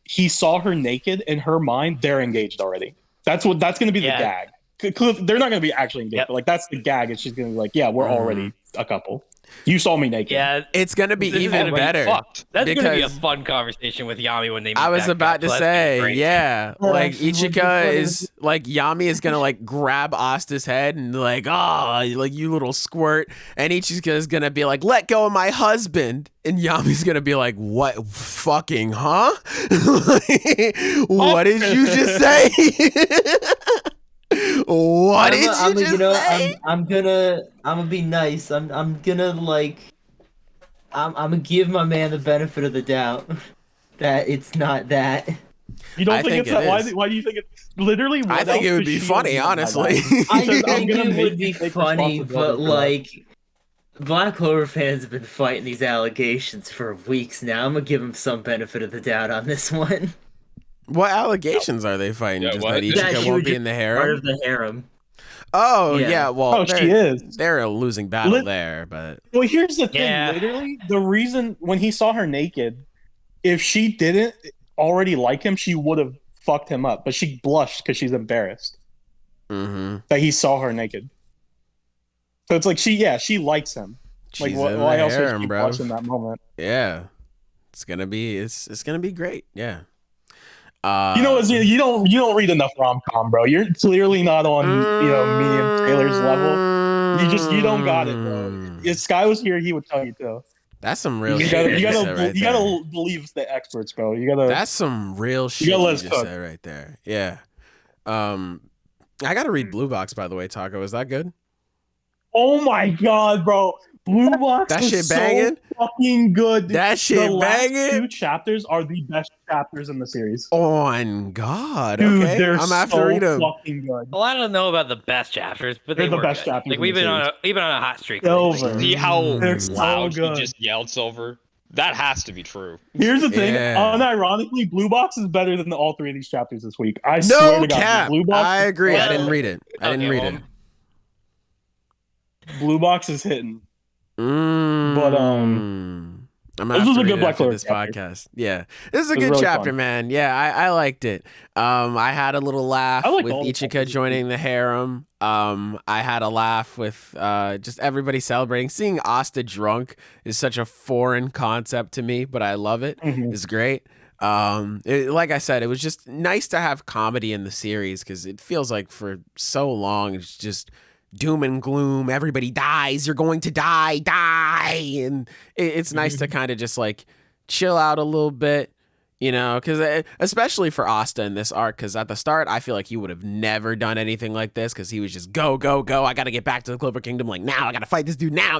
Speaker 3: He saw her naked. In her mind, they're engaged already. That's going to be the gag. They're not going to be actually engaged, but like that's the gag. And she's going to be like, yeah, we're already a couple. You saw me naked.
Speaker 5: Yeah,
Speaker 1: it's gonna be even better.
Speaker 5: That's gonna be a fun conversation with Yami when they meet.
Speaker 1: I was about to say, yeah, like Ichika is like Yami is gonna like grab Asta's head and like, like you little squirt, and Ichika is gonna be like, let go of my husband, and Yami's gonna be like, what fucking huh? What did you just say? What did you just say?
Speaker 6: I'm gonna be nice. I'm gonna give my man the benefit of the doubt that it's not that.
Speaker 3: You don't think it's that? Why do you think it's literally?
Speaker 1: I think it would be funny, honestly.
Speaker 6: I think it would be funny, but like, Black Clover fans have been fighting these allegations for weeks now. I'm gonna give them some benefit of the doubt on this one.
Speaker 1: What allegations are they fighting?
Speaker 2: Yeah,
Speaker 1: just
Speaker 2: what?
Speaker 1: that Ichika won't be in the harem?
Speaker 6: Part of the harem.
Speaker 1: Oh, yeah. Well,
Speaker 3: she is.
Speaker 1: They're a losing battle there, but...
Speaker 3: Well, here's the thing. Literally, the reason when he saw her naked, if she didn't already like him, she would have fucked him up. But she blushed because she's embarrassed that he saw her naked. So it's like she likes him.
Speaker 1: She's
Speaker 3: like, why else
Speaker 1: harem,
Speaker 3: would she blush in that moment?
Speaker 1: Yeah, it's gonna be great. Yeah.
Speaker 3: You don't read enough rom-com, bro. You're clearly not on me and Taylor's level. You don't got it, bro. If Sky was here, he would tell you too.
Speaker 1: That's some real
Speaker 3: shit.
Speaker 1: You
Speaker 3: gotta believe the experts, bro.
Speaker 1: That's some real shit you just said right there. Yeah. I gotta read Blue Box, by the way, Taco. Is that good?
Speaker 3: Oh my god, bro. Blue Box
Speaker 1: that shit banging?
Speaker 3: So fucking good.
Speaker 1: That shit banging?
Speaker 3: The last 2 chapters are the best chapters in the series.
Speaker 1: On God.
Speaker 3: Dude,
Speaker 1: okay.
Speaker 3: they're
Speaker 1: I'm after read them.
Speaker 3: fucking good.
Speaker 5: Well, I don't know about the best chapters, but
Speaker 3: they're
Speaker 5: the
Speaker 3: best chapters.
Speaker 5: Like we've been on a hot streak.
Speaker 3: Silver.
Speaker 2: See how loud
Speaker 3: so
Speaker 2: he just yelled Silver? That has to be true.
Speaker 3: Here's the thing. Unironically, Blue Box is better than all 3 of these chapters this week. I swear to God. Blue Box.
Speaker 1: I agree. I didn't read it.
Speaker 3: Blue Box is hitting. But
Speaker 1: I'm
Speaker 3: this was a good Black Clover
Speaker 1: this podcast. Yeah, this is a good really chapter, fun. Man. Yeah, I liked it. I had a little laugh with Ichika joining the harem. I had a laugh with just everybody celebrating. Seeing Asta drunk is such a foreign concept to me, but I love it. It's great. Like I said, it was just nice to have comedy in the series because it feels like for so long it's just doom and gloom, everybody dies, you're going to die, and it's nice to kind of just like chill out a little bit, because especially for Asta in this arc, because at the start I feel like he would have never done anything like this because he was just go, I gotta get back to the Clover Kingdom, like now, I gotta fight this dude now,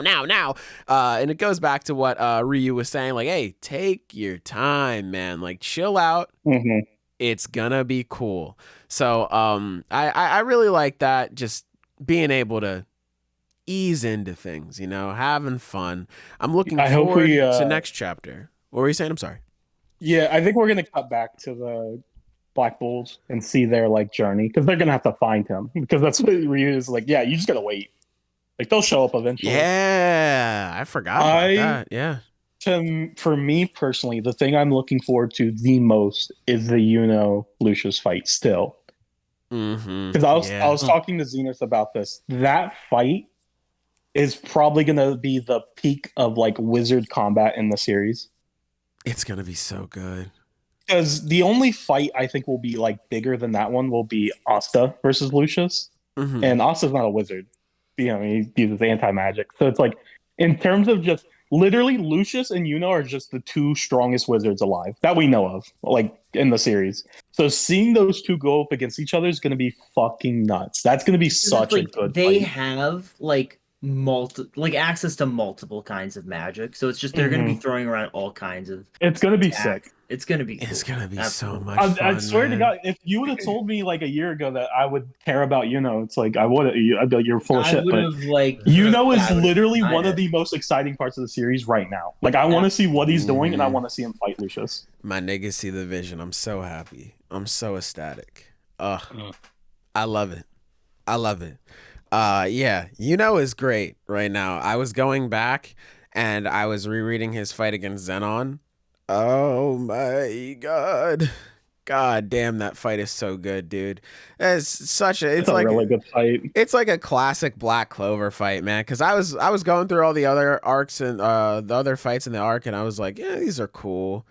Speaker 1: and it goes back to what Ryu was saying, like, hey, take your time, man, like chill out. It's gonna be cool. So I really like that, just being able to ease into things, having fun. I'm looking forward to next chapter. What were you saying? I'm sorry.
Speaker 3: Yeah, I think we're gonna cut back to the Black Bulls and see their journey because they're gonna have to find him because that's what Ryu is like. Yeah, you just gotta wait. Like they'll show up eventually.
Speaker 1: Yeah, I forgot about that. Yeah.
Speaker 3: For me personally, the thing I'm looking forward to the most is the Lucius fight still. Because I was talking to Zenith about this. That fight is probably gonna be the peak of wizard combat in the series.
Speaker 1: It's gonna be so good.
Speaker 3: Because the only fight I think will be bigger than that one will be Asta versus Lucius, and Asta's not a wizard. He uses anti-magic, so it's in terms of just literally Lucius and Yuno are just the 2 strongest wizards alive that we know of, in the series. So seeing those 2 go up against each other is going to be fucking nuts. That's going to be such a good
Speaker 6: They
Speaker 3: fight.
Speaker 6: have access to multiple kinds of magic, so it's just they're going to be throwing around all kinds of.
Speaker 3: It's going to be sick.
Speaker 6: It's going to be.
Speaker 1: Cool. It's going to be
Speaker 6: Absolutely.
Speaker 1: so much fun.
Speaker 3: I swear to God, if you would have told me a year ago that I would care about it's I would. I'd be like, you're full of shit. But is literally one of the most exciting parts of the series right now. I want to see what he's doing, and I want to see him fight Lucius.
Speaker 1: My niggas see the vision. I'm so happy. I'm so ecstatic. I love it. Yeah, is great right now. I was going back and I was rereading his fight against Zenon. Oh my God. God damn, that fight is so good, dude. It's a really good fight. It's like a classic Black Clover fight, man. Because I was going through all the other arcs and the other fights in the arc, and I was like, yeah, these are cool.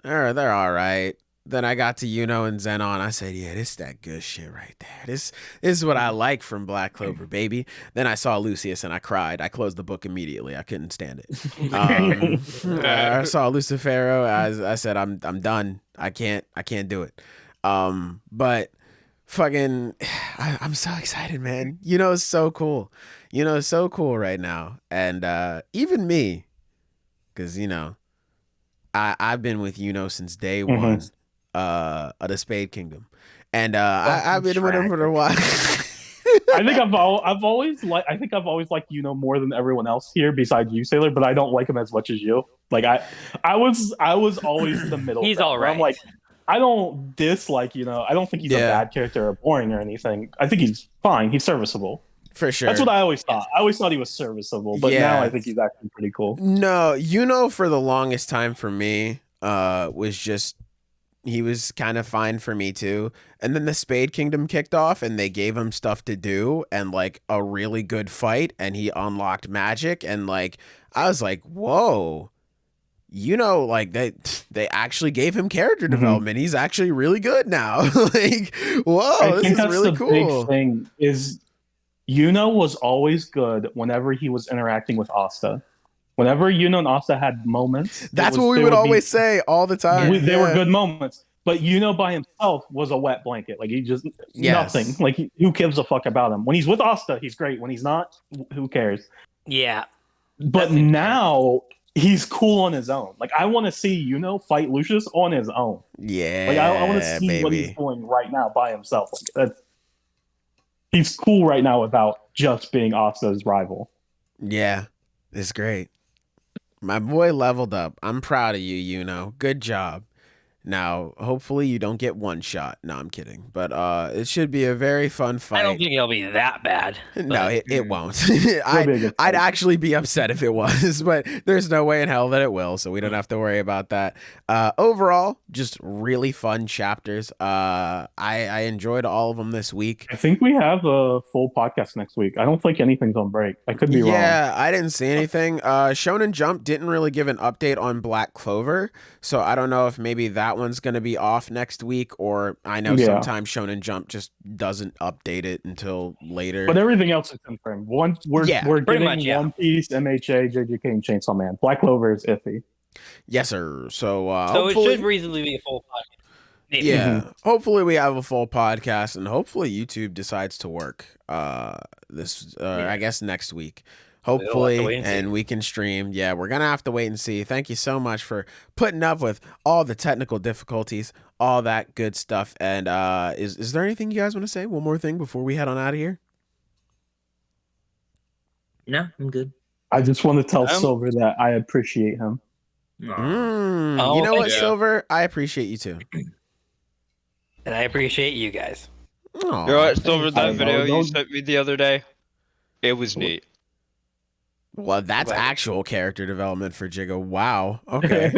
Speaker 1: They're all right. Then I got to Yuno and Zenon. I said, yeah, this is that good shit right there. This is what I like from Black Clover, baby. Then I saw Lucius and I cried. I closed the book immediately. I couldn't stand it. I saw Lucifero. I said, I'm done. I can't do it. But fucking, I'm so excited, man. It's so cool. It's so cool right now. And even me, because, I've been with since day one of the Spade Kingdom. And I've been with him for a while.
Speaker 3: I think I've always liked more than everyone else here besides you, Sailor, but I don't like him as much as you. Like I was always the middle.
Speaker 5: He's all right.
Speaker 3: I'm like, I don't dislike, I don't think he's a bad character or boring or anything. I think he's fine. He's serviceable.
Speaker 1: For sure.
Speaker 3: That's what I always thought. I always thought he was serviceable, but now I think he's actually pretty cool.
Speaker 1: No, for the longest time for me, was just, he was kind of fine for me too. And then the Spade Kingdom kicked off and they gave him stuff to do and like a really good fight and he unlocked magic and like, I was like, whoa. Like they actually gave him character development. He's actually really good now. Like, whoa, this is really cool.
Speaker 3: Big thing is was always good whenever he was interacting with Asta. Whenever and Asta had moments,
Speaker 1: that's what we would always say all the time.
Speaker 3: They were good moments. But by himself was a wet blanket. Like he just nothing. Like who gives a fuck about him? When he's with Asta, he's great. When he's not, who cares?
Speaker 5: Yeah.
Speaker 3: But now he's cool on his own. Like I want to see fight Lucius on his own.
Speaker 1: Yeah.
Speaker 3: Like I want to see what he's doing right now by himself. Like he's cool right now without just being Asta's rival.
Speaker 1: Yeah, it's great. My boy leveled up. I'm proud of you. Good job. Now, hopefully you don't get one shot. No, I'm kidding. But it should be a very fun fight.
Speaker 5: I don't think it'll be that bad.
Speaker 1: No, it won't. I'd actually be upset if it was, but there's no way in hell that it will, so we don't have to worry about that. Overall, just really fun chapters. I enjoyed all of them this week.
Speaker 3: I think we have a full podcast next week. I don't think anything's on break. I could be wrong.
Speaker 1: Yeah, I didn't see anything. Shonen Jump didn't really give an update on Black Clover, so I don't know if maybe that one's going to be off next week, or I know sometimes Shonen Jump just doesn't update it until later.
Speaker 3: But everything else is confirmed. We're getting much, One Piece, MHA, JJK, and Chainsaw Man. Black Clover is iffy.
Speaker 1: Yes, sir. So
Speaker 5: it should reasonably be a full podcast.
Speaker 1: Maybe. Yeah, hopefully we have a full podcast, and hopefully YouTube decides to work I guess next week. Hopefully, and we can stream. Yeah, we're going to have to wait and see. Thank you so much for putting up with all the technical difficulties, all that good stuff. And is there anything you guys want to say? One more thing before we head on out of here?
Speaker 6: No, I'm good.
Speaker 3: I just want to tell Silver that I appreciate him.
Speaker 1: You know what, Silver? I appreciate you too.
Speaker 5: And I appreciate you guys.
Speaker 2: Oh, you know what, Silver, that video you sent me the other day, it was neat.
Speaker 1: Well, that's actual character development for Jigga. Wow. Okay.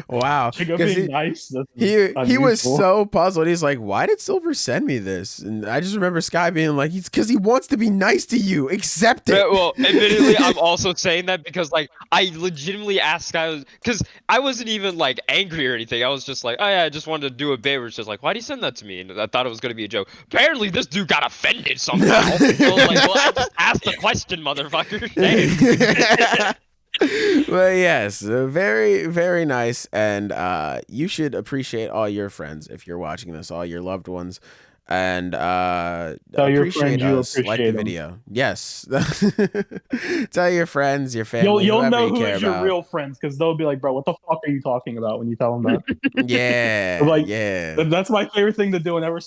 Speaker 1: Wow.
Speaker 3: Jigga being nice.
Speaker 1: He was so puzzled. He's like, why did Silver send me this? And I just remember Sky being like, it's because he wants to be nice to you. Accept it.
Speaker 2: Yeah, well, admittedly, I'm also saying that because, like, I legitimately asked Sky, because I wasn't even, like, angry or anything. I was just like, oh, yeah, I just wanted to do a bit where it's just like, why did he send that to me? And I thought it was going to be a joke. Apparently, this dude got offended somehow. I was like, well, I just asked the question, motherfucker.
Speaker 1: Well, yes, very, very nice. And you should appreciate all your friends if you're watching this, all your loved ones. And
Speaker 3: tell your friends you appreciate
Speaker 1: like the video. Yes. Tell your friends, your family,
Speaker 3: you'll know who
Speaker 1: is
Speaker 3: your real friends, because they'll be like, bro, what the fuck are you talking about when you tell them that?
Speaker 1: Yeah.
Speaker 3: Like,
Speaker 1: yeah.
Speaker 3: That's my favorite thing to do. Whenever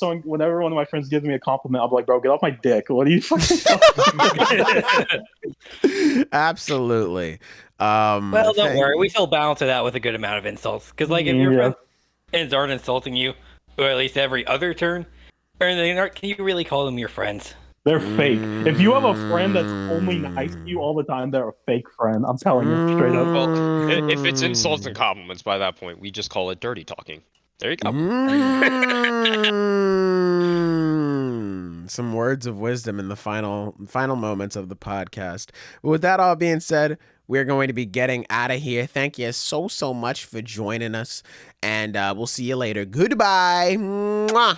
Speaker 3: one of my friends gives me a compliment, I'll be like, bro, get off my dick. What are you fucking talking about?
Speaker 1: Absolutely.
Speaker 5: Well, don't worry. We still balance it out with a good amount of insults. Because, like, if your friends aren't insulting you, or at least every other turn, can you really call them your friends?
Speaker 3: They're fake. If you have a friend that's only nice to you all the time, they're a fake friend. I'm telling you straight up.
Speaker 2: Well, if it's insults and compliments by that point, we just call it dirty talking. There you go.
Speaker 1: Some words of wisdom in the final moments of the podcast. With that all being said, we're going to be getting out of here. Thank you so much for joining us, and we'll see you later. Goodbye. Mwah.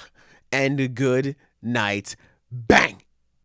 Speaker 1: And good night. Bang.